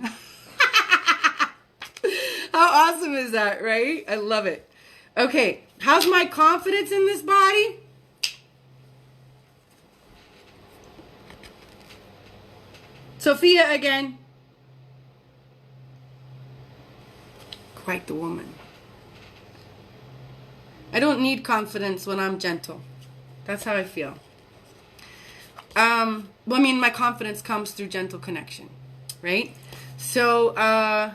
How awesome is that, right? I love it. Okay, how's my confidence in this body? Sophia again. Quite the woman. I don't need confidence when I'm gentle. That's how I feel. Well, I mean, my confidence comes through gentle connection, right? So, I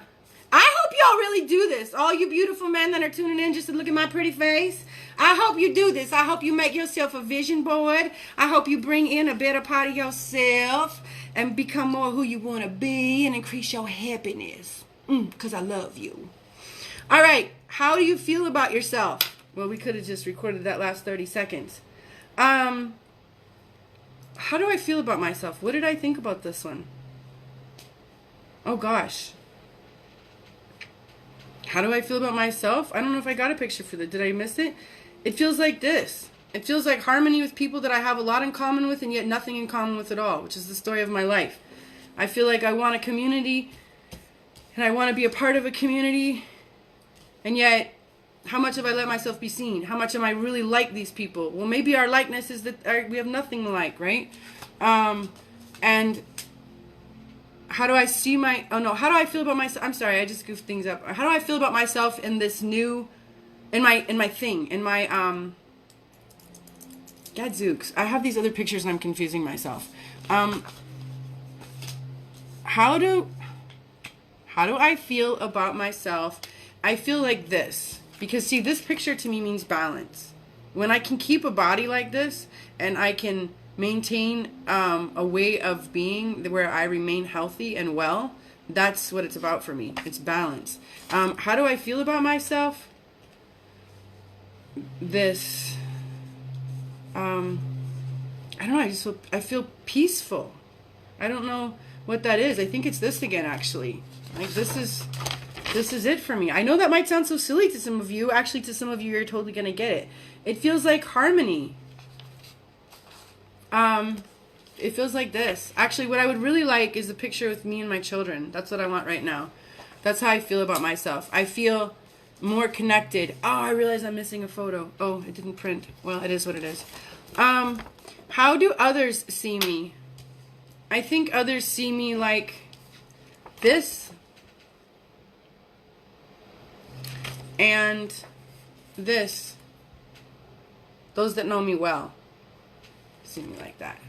hope y'all really do this. All you beautiful men that are tuning in just to look at my pretty face. I hope you do this. I hope you make yourself a vision board. I hope you bring in a better part of yourself and become more who you want to be and increase your happiness. Because I love you. All right. How do you feel about yourself? Well, we could have just recorded that last 30 seconds. How do I feel about myself? What did I think about this one? Oh, gosh. How do I feel about myself? I don't know if I got a picture for that. Did I miss it? It feels like this. It feels like harmony with people that I have a lot in common with and yet nothing in common with at all, which is the story of my life. I feel like I want a community and I want to be a part of a community, and yet how much have I let myself be seen? How much am I really like these people? Well, maybe our likeness is that we have nothing alike, right? And how do I see my, how do I feel about myself? I'm sorry, I just goofed things up. How do I feel about myself in this new, in my gadzooks. I have these other pictures and I'm confusing myself. How do I feel about myself? I feel like this. Because, see, this picture to me means balance. When I can keep a body like this and I can maintain a way of being where I remain healthy and well, that's what it's about for me. It's balance. How do I feel about myself? This, I don't know, I feel peaceful. I don't know what that is. I think it's this again, actually. Like, this is it for me. I know that might sound so silly to some of you. Actually, to some of you, you're totally going to get it. It feels like harmony. It feels like this. Actually, what I would really like is a picture with me and my children. That's what I want right now. That's how I feel about myself. I feel more connected. Oh, I realize I'm missing a photo. Oh, it didn't print. Well, it is what it is. How do others see me? I think others see me like this. And this. Those that know me well see me like that.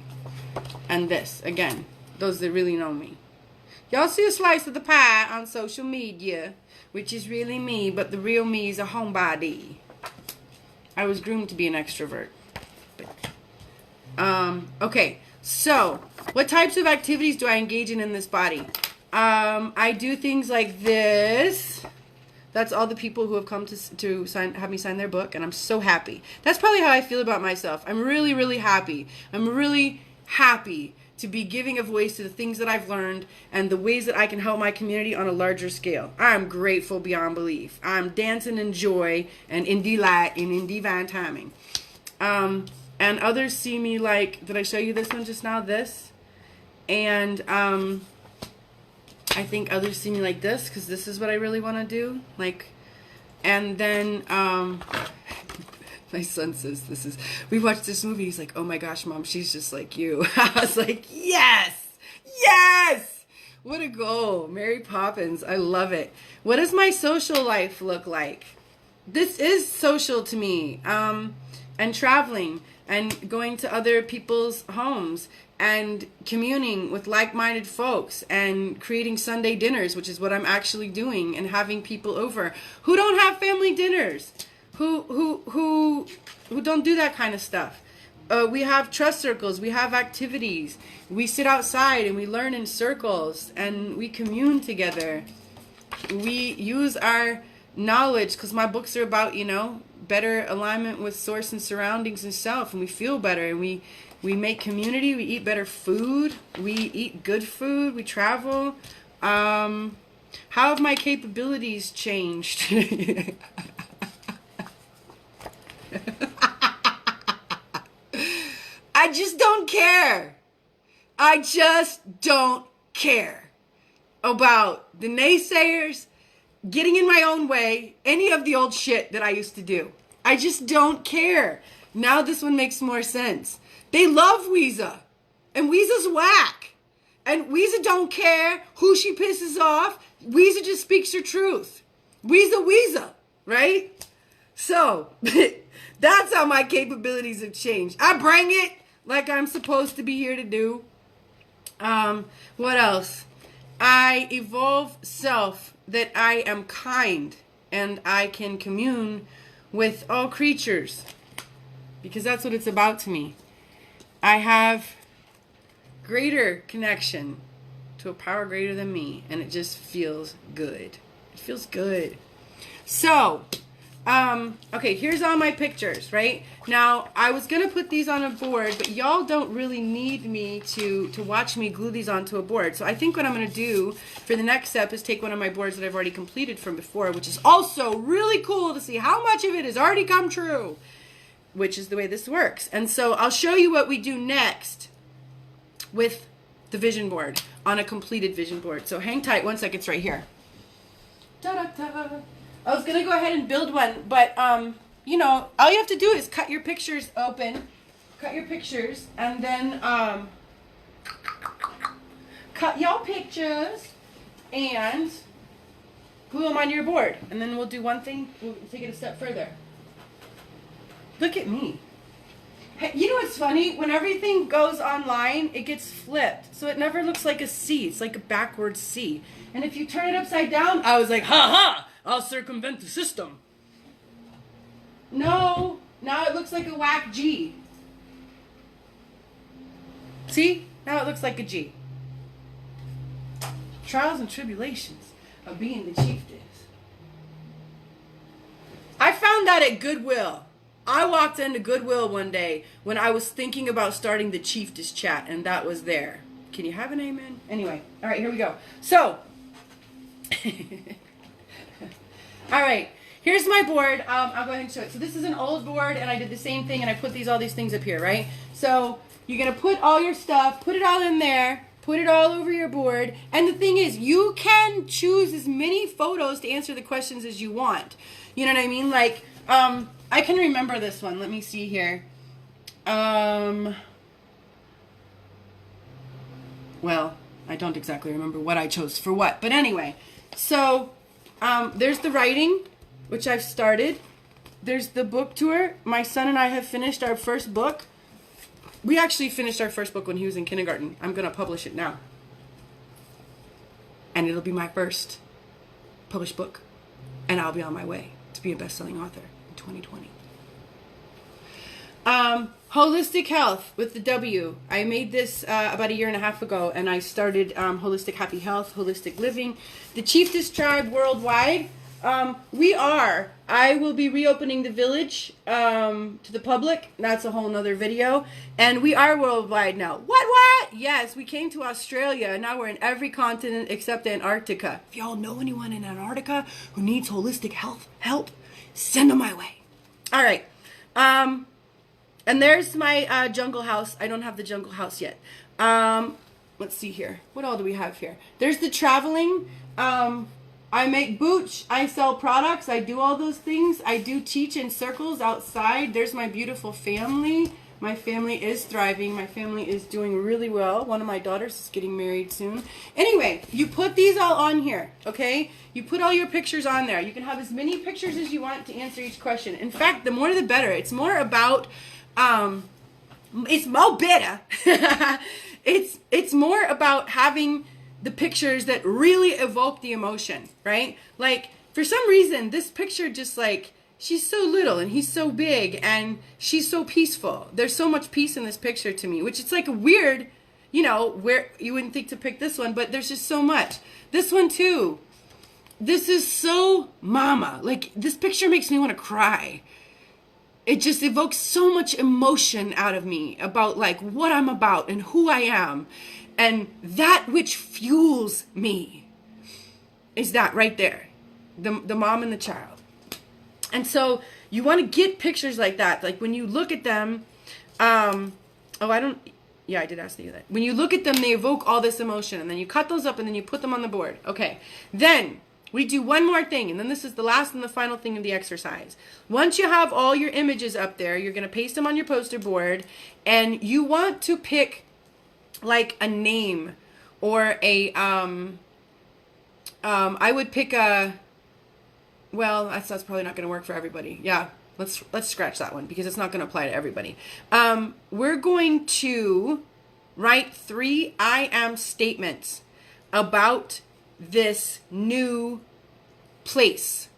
And this, again, those that really know me. Y'all see a slice of the pie on social media, which is really me, but the real me is a homebody. I was groomed to be an extrovert. Okay, so what types of activities do I engage in this body? I do things like this. That's all the people who have come to have me sign their book, and I'm so happy. That's probably how I feel about myself. I'm really, really happy. I'm really happy to be giving a voice to the things that I've learned and the ways that I can help my community on a larger scale. I'm grateful beyond belief. I'm dancing in joy and in delight and in divine timing. And others see me like, did I show you this one just now? This. And I think others see me like this because this is what I really want to do. Like, and then my son says this is, we watched this movie. He's like, oh my gosh, Mom, she's just like you. I was like, yes, yes. What a goal. Mary Poppins. I love it. What does my social life look like? This is social to me. And traveling. and going to other people's homes and communing with like-minded folks and creating Sunday dinners, which is what I'm actually doing, and having people over who don't have family dinners, who don't do that kind of stuff. We have trust circles, we have activities, we sit outside and we learn in circles and we commune together. We use our knowledge, because my books are about, you know, better alignment with source and surroundings and self, and we feel better, and we make community, we eat better food, we eat good food, we travel. How have my capabilities changed? I just don't care. I just don't care about the naysayers, getting in my own way, any of the old shit that I used to do. I just don't care. Now this one makes more sense. They love Weezer, and Weezer's whack. And Weezer don't care who she pisses off. Weezer just speaks her truth. Weezer, right? So, that's how my capabilities have changed. I bring it like I'm supposed to be here to do. What else? I evolve self, that I am kind and I can commune with all creatures, because that's what it's about to me. I have greater connection to a power greater than me, and it just feels good. It feels good. So, okay, here's all my pictures, right? Now, I was going to put these on a board, but y'all don't really need me to watch me glue these onto a board. So I think what I'm going to do for the next step is take one of my boards that I've already completed from before, which is also really cool to see how much of it has already come true, which is the way this works. And so I'll show you what we do next with the vision board on a completed vision board. So hang tight. One sec, it's right here. Ta-da-da. I was going to go ahead and build one, but, you know, all you have to do is cut your pictures open, cut your pictures, and then cut your pictures and glue them onto your board. And then we'll do one thing, we'll take it a step further. Look at me. Hey, you know what's funny? When everything goes online, it gets flipped. So it never looks like a C. It's like a backwards C. And if you turn it upside down, I was like, ha ha! I'll circumvent the system. No, now it looks like a whack G. See? Now it looks like a G. Trials and tribulations of being the chiefess. I found that at Goodwill. I walked into Goodwill one day when I was thinking about starting the chiefess chat, and that was there. Can you have an amen? Anyway, all right, here we go. So, all right, here's my board. I'll go ahead and show it. So this is an old board, and I did the same thing, and I put all these things up here, right? So you're going to put all your stuff, put it all in there, put it all over your board. And the thing is, you can choose as many photos to answer the questions as you want. You know what I mean? Like, I can remember this one. Let me see here. Well, I don't exactly remember what I chose for what. But anyway, so there's the writing, which I've started. There's the book tour. My son and I have finished our first book. We actually finished our first book when he was in kindergarten. I'm going to publish it now. And it'll be my first published book. And I'll be on my way to be a best-selling author in 2020. Holistic Health with the W. I made this about a year and a half ago, and I started Holistic Happy Health, Holistic Living. The Chiefess Tribe worldwide. I will be reopening the village to the public. That's a whole nother video. And we are worldwide now. What? Yes, we came to Australia, and now we're in every continent except Antarctica. If y'all know anyone in Antarctica who needs holistic health help, send them my way. All right. And there's my jungle house. I don't have the jungle house yet. Let's see here. What all do we have here? There's the traveling. I make booch. I sell products. I do all those things. I do teach in circles outside. There's my beautiful family. My family is thriving. My family is doing really well. One of my daughters is getting married soon. Anyway, you put these all on here, okay? You put all your pictures on there. You can have as many pictures as you want to answer each question. In fact, the more the better. It's more about It's more better. It's more about having the pictures that really evoke the emotion, right? Like, for some reason, this picture just like, she's so little and he's so big and she's so peaceful. There's so much peace in this picture to me, which it's like a weird, you know, where you wouldn't think to pick this one, but there's just so much. This one too. This is so mama. Like, this picture makes me want to cry. It just evokes so much emotion out of me about like what I'm about and who I am. And that which fuels me is that right there. The mom and the child. And so you want to get pictures like that. Like when you look at them, I did ask you that. When you look at them, they evoke all this emotion. And then you cut those up and then you put them on the board. Okay. Then we do one more thing, and then this is the last and the final thing of the exercise. Once you have all your images up there, you're going to paste them on your poster board, and you want to pick like a name or a, I would pick a, well, that's probably not going to work for everybody. Yeah, let's scratch that one because it's not going to apply to everybody. We're going to write 3 I am statements about this new place,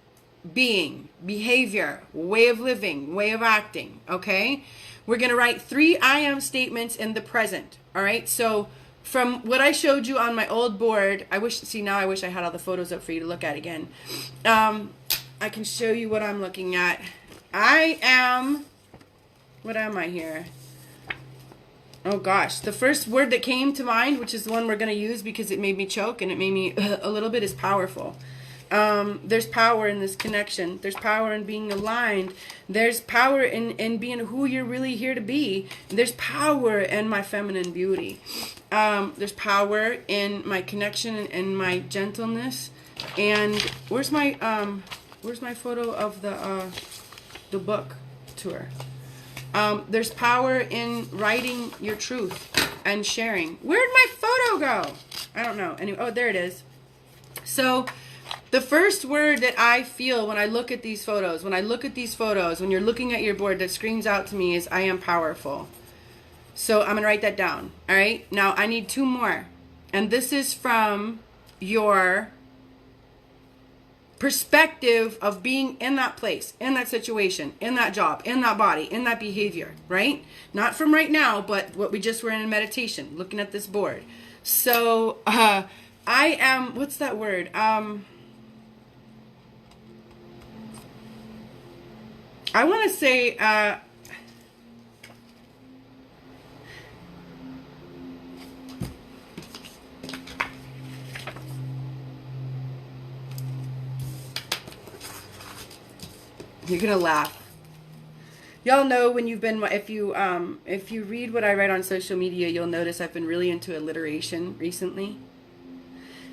being, behavior, way of living, way of acting, okay? We're going to write 3 I am statements in the present, all right? So from what I showed you on my old board, I wish I had all the photos up for you to look at again. I can show you what I'm looking at. What am I here? Oh gosh, the first word that came to mind, which is the one we're going to use because it made me choke and it made me a little bit, is powerful. There's power in this connection. There's power in being aligned. There's power in being who you're really here to be. There's power in my feminine beauty. There's power in my connection and my gentleness. And where's my photo of the book tour? There's power in writing your truth and sharing. Where'd my photo go? I don't know. Anyway, oh, there it is. So the first word that I feel when I look at these photos, when you're looking at your board, that screams out to me is I am powerful. So I'm going to write that down. All right. Now I need 2 more. And this is from your perspective of being in that place, in that situation, in that job, in that body, in that behavior, right? Not from right now, but what we just were in meditation, looking at this board. So I am, what's that word? I want to say, you're gonna laugh. Y'all know when you've been, if you read what I write on social media, you'll notice I've been really into alliteration recently.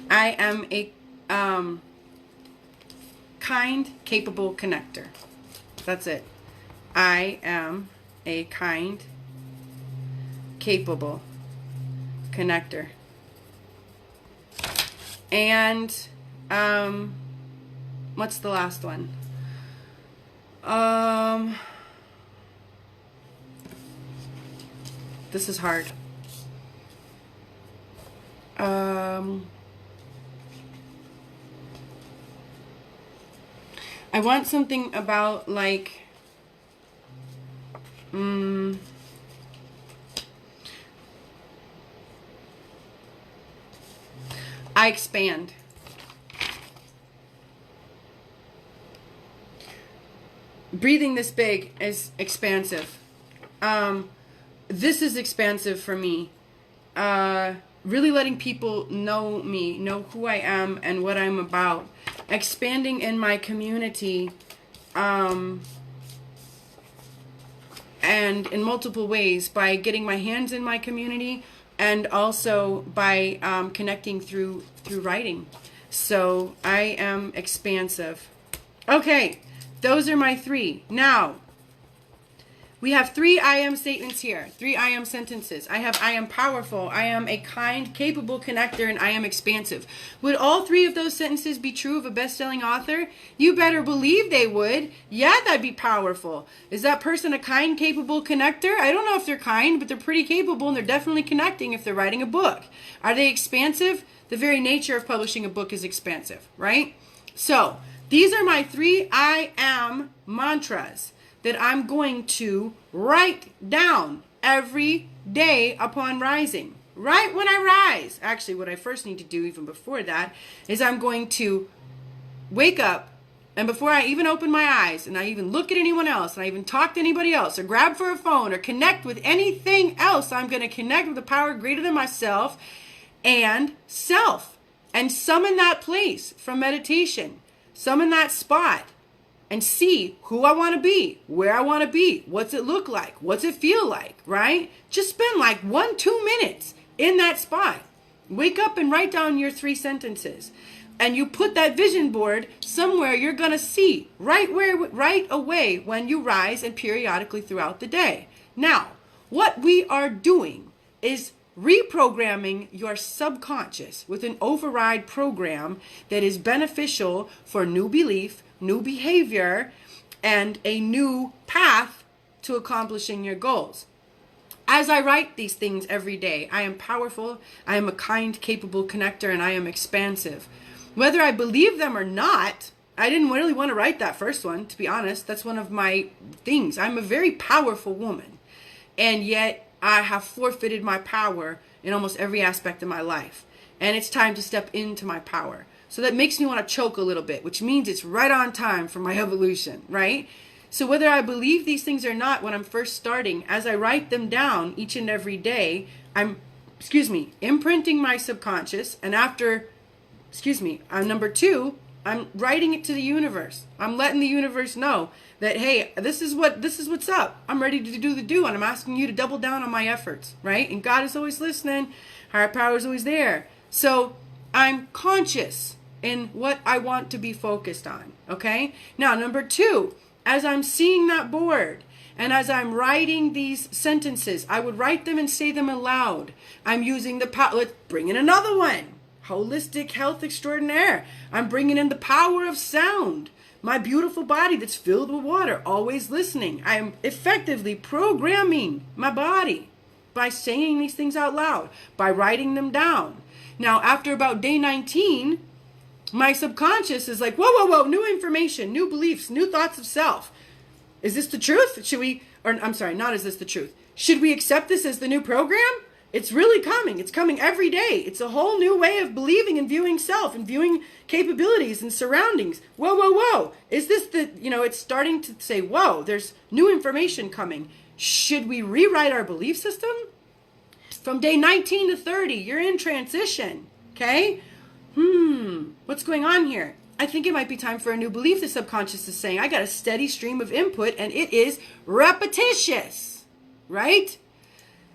I am a kind, capable connector. That's it. I am a kind, capable connector. And what's the last one? This is hard. I want something about like I expand. Breathing this big is expansive. This is expansive for me. Really letting people know me, know who I am and what I'm about. Expanding in my community, and in multiple ways, by getting my hands in my community and also by connecting through writing. So I am expansive. Okay, those are my 3. Now, We have 3 I am statements here, 3 I am sentences. I have I am powerful, I am a kind, capable connector, and I am expansive. Would all 3 of those sentences be true of a best-selling author? You better believe they would. Yeah, that'd be powerful. Is that person a kind, capable connector? I don't know if they're kind, but they're pretty capable, and they're definitely connecting if they're writing a book. Are they expansive? The very nature of publishing a book is expansive, right? So, these are my 3 I am mantras that I'm going to write down every day upon rising. Right when I rise. Actually, what I first need to do even before that is I'm going to wake up, and before I even open my eyes and I even look at anyone else and I even talk to anybody else or grab for a phone or connect with anything else, I'm going to connect with the power greater than myself and self, and summon that place from meditation. Summon that spot and see who I want to be, where I want to be, what's it look like, what's it feel like, right? Just spend like 1-2 minutes in that spot. Wake up and write down your 3 sentences. And you put that vision board somewhere you're going to see right away when you rise and periodically throughout the day. Now, what we are doing is reprogramming your subconscious with an override program that is beneficial for new belief, new behavior, and a new path to accomplishing your goals. As I write these things every day, I am powerful, I am a kind, capable connector, and I am expansive. Whether I believe them or not, I didn't really want to write that first one, to be honest. That's one of my things. I'm a very powerful woman, and yet I have forfeited my power in almost every aspect of my life. And it's time to step into my power. So that makes me want to choke a little bit, which means it's right on time for my evolution, right? So whether I believe these things or not when I'm first starting, as I write them down each and every day, I'm, imprinting my subconscious. And after, number 2, I'm writing it to the universe. I'm letting the universe know that, hey, this is what's up. I'm ready to do the do, and I'm asking you to double down on my efforts, right? And God is always listening. Higher power is always there. So I'm conscious in what I want to be focused on, okay? Now, number 2, as I'm seeing that board and as I'm writing these sentences, I would write them and say them aloud. I'm using the power. Let's bring in another one. Holistic health extraordinaire. I'm bringing in the power of sound. My beautiful body that's filled with water, always listening. I am effectively programming my body by saying these things out loud, by writing them down. Now, after about day 19, my subconscious is like, whoa, new information, new beliefs, new thoughts of self. Is this the truth? Not is this the truth? Should we accept this as the new program? It's really coming. It's coming every day. It's a whole new way of believing and viewing self and viewing capabilities and surroundings. Whoa. Is this it's starting to say, whoa, there's new information coming. Should we rewrite our belief system? From day 19 to 30, you're in transition, okay? What's going on here? I think it might be time for a new belief. The subconscious is saying, I got a steady stream of input and it is repetitious, right?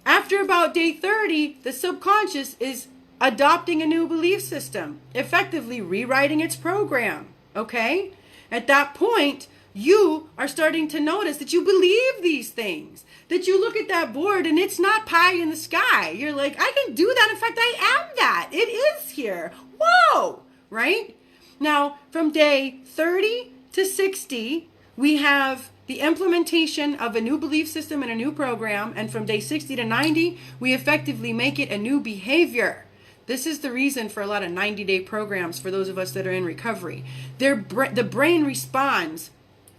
After about day 30, the subconscious is adopting a new belief system, effectively rewriting its program, okay? At that point, you are starting to notice that you believe these things, that you look at that board and it's not pie in the sky. You're like, I can do that. In fact, I am that. It is here. Whoa, right? Now, from day 30 to 60, we have the implementation of a new belief system and a new program. And from day 60 to 90, we effectively make it a new behavior. This is the reason for a lot of 90-day programs for those of us that are in recovery. The brain responds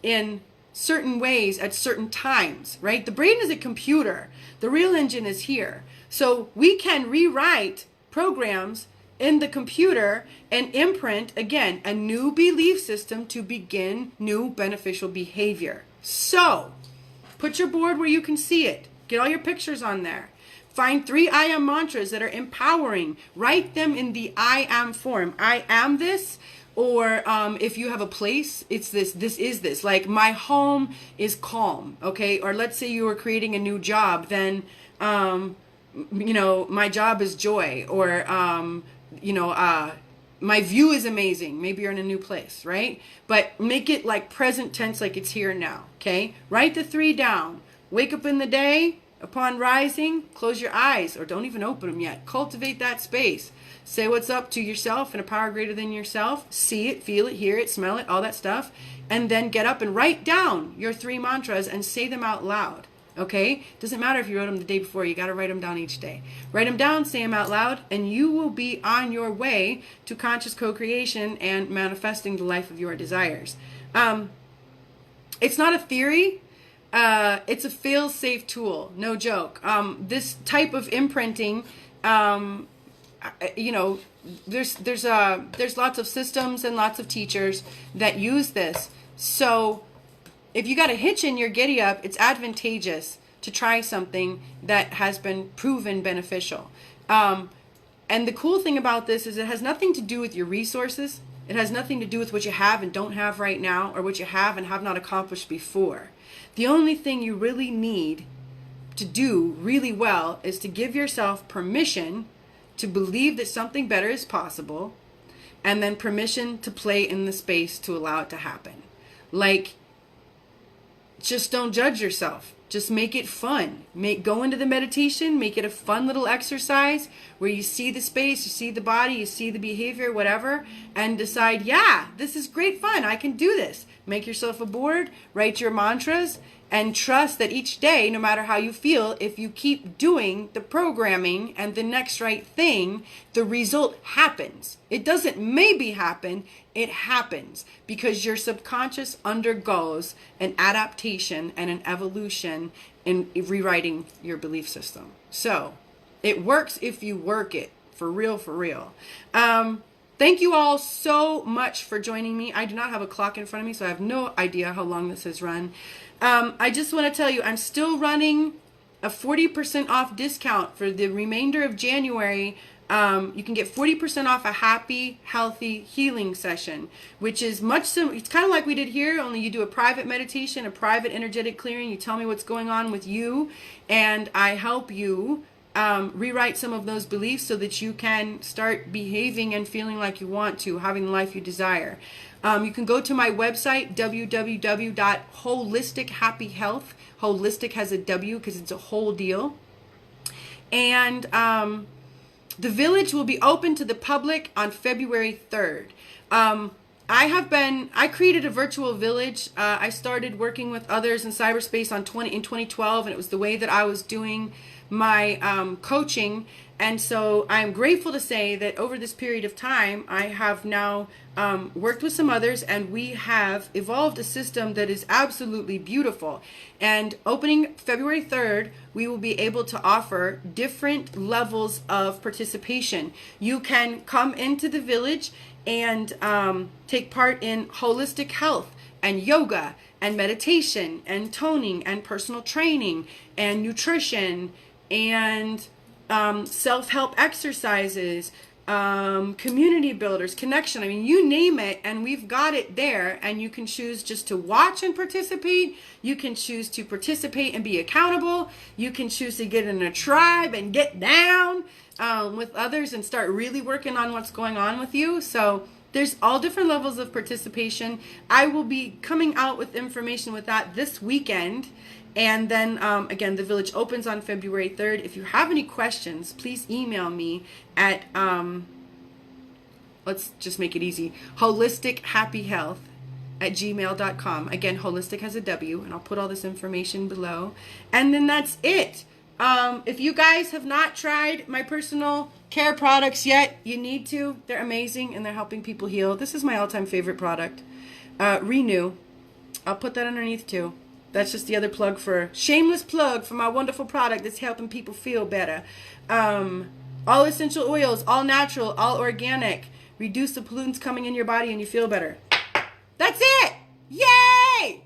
in certain ways at certain times, right? The brain is a computer. The real engine is here. So we can rewrite programs in the computer and imprint, again, a new belief system to begin new beneficial behavior. So, put your board where you can see it. Get all your pictures on there. Find 3 I am mantras that are empowering. Write them in the I am form. I am this. Or if you have a place, it's this is this. Like, my home is calm, okay? Or let's say you were creating a new job, then, my job is joy. Or, my view is amazing. Maybe you're in a new place, right? But make it like present tense, like it's here now, okay? Write the 3 down. Wake up in the day, upon rising, close your eyes, or don't even open them yet. Cultivate that space. Say what's up to yourself and a power greater than yourself. See it, feel it, hear it, smell it, all that stuff. And then get up and write down your 3 mantras and say them out loud. Okay? Doesn't matter if you wrote them the day before. You got to write them down each day. Write them down, say them out loud, and you will be on your way to conscious co-creation and manifesting the life of your desires. It's not a theory. It's a fail-safe tool. No joke. This type of imprinting, you know, there's lots of systems and lots of teachers that use this. So if you got a hitch in your giddy up, it's advantageous to try something that has been proven beneficial. And the cool thing about this is it has nothing to do with your resources. It has nothing to do with what you have and don't have right now, or what you have and have not accomplished before. The only thing you really need to do really well is to give yourself permission to believe that something better is possible, and then permission to play in the space to allow it to happen. Like, just don't judge yourself. Just make it fun. Go into the meditation, make it a fun little exercise where you see the space, you see the body, you see the behavior, whatever, and decide, yeah, this is great fun. I can do this. Make yourself a board, write your mantras, and trust that each day, no matter how you feel, if you keep doing the programming and the next right thing, the result happens. It doesn't maybe happen, it happens, because your subconscious undergoes an adaptation and an evolution in rewriting your belief system. So it works if you work it, for real, for real. Thank you all so much for joining me. I do not have a clock in front of me, so I have no idea how long this has run. I just want to tell you, I'm still running a 40% off discount for the remainder of January. You can get 40% off a happy, healthy healing session, which is much similar. It's kind of like we did here, only you do a private meditation, a private energetic clearing. You tell me what's going on with you, and I help you rewrite some of those beliefs so that you can start behaving and feeling like you want to, having the life you desire. You can go to my website, www.WholisticHappyHealth. Holistic has a W because it's a whole deal. And the village will be open to the public on February 3rd. I created a virtual village. I started working with others in cyberspace in 2012, and it was the way that I was doing my coaching. And so I'm grateful to say that over this period of time, I have now worked with some others, and we have evolved a system that is absolutely beautiful. And opening February 3rd, we will be able to offer different levels of participation. You can come into the village and take part in holistic health and yoga and meditation and toning and personal training and nutrition and self-help exercises, community builders, connection. I mean, you name it, and we've got it there. And you can choose just to watch and participate. You can choose to participate and be accountable. You can choose to get in a tribe and get down with others and start really working on what's going on with you. So there's all different levels of participation. I will be coming out with information with that this weekend. And then, again, the village opens on February 3rd. If you have any questions, please email me at, let's just make it easy, WholisticHappyHealth@gmail.com. Again, holistic has a W, and I'll put all this information below. And then that's it. If you guys have not tried my personal care products yet, you need to. They're amazing, and they're helping people heal. This is my all-time favorite product, Renew. I'll put that underneath, too. That's just the other plug shameless plug for my wonderful product that's helping people feel better. All essential oils, all natural, all organic. Reduce the pollutants coming in your body and you feel better. That's it. Yay!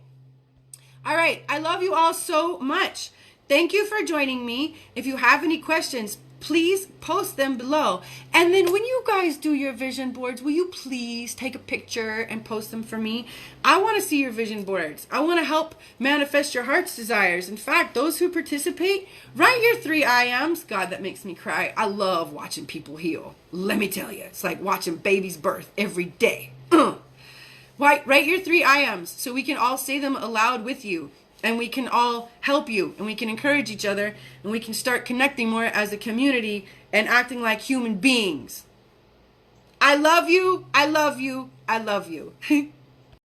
All right. I love you all so much. Thank you for joining me. If you have any questions, please post them below. And then when you guys do your vision boards, will you please take a picture and post them for me? I want to see your vision boards. I want to help manifest your heart's desires. In fact, those who participate, write your 3 I ams. God, that makes me cry. I love watching people heal. Let me tell you, it's like watching babies birth every day. Write your 3 I ams so we can all say them aloud with you. and we can all help you, and we can encourage each other, and we can start connecting more as a community and acting like human beings. I love you. I love you. I love you.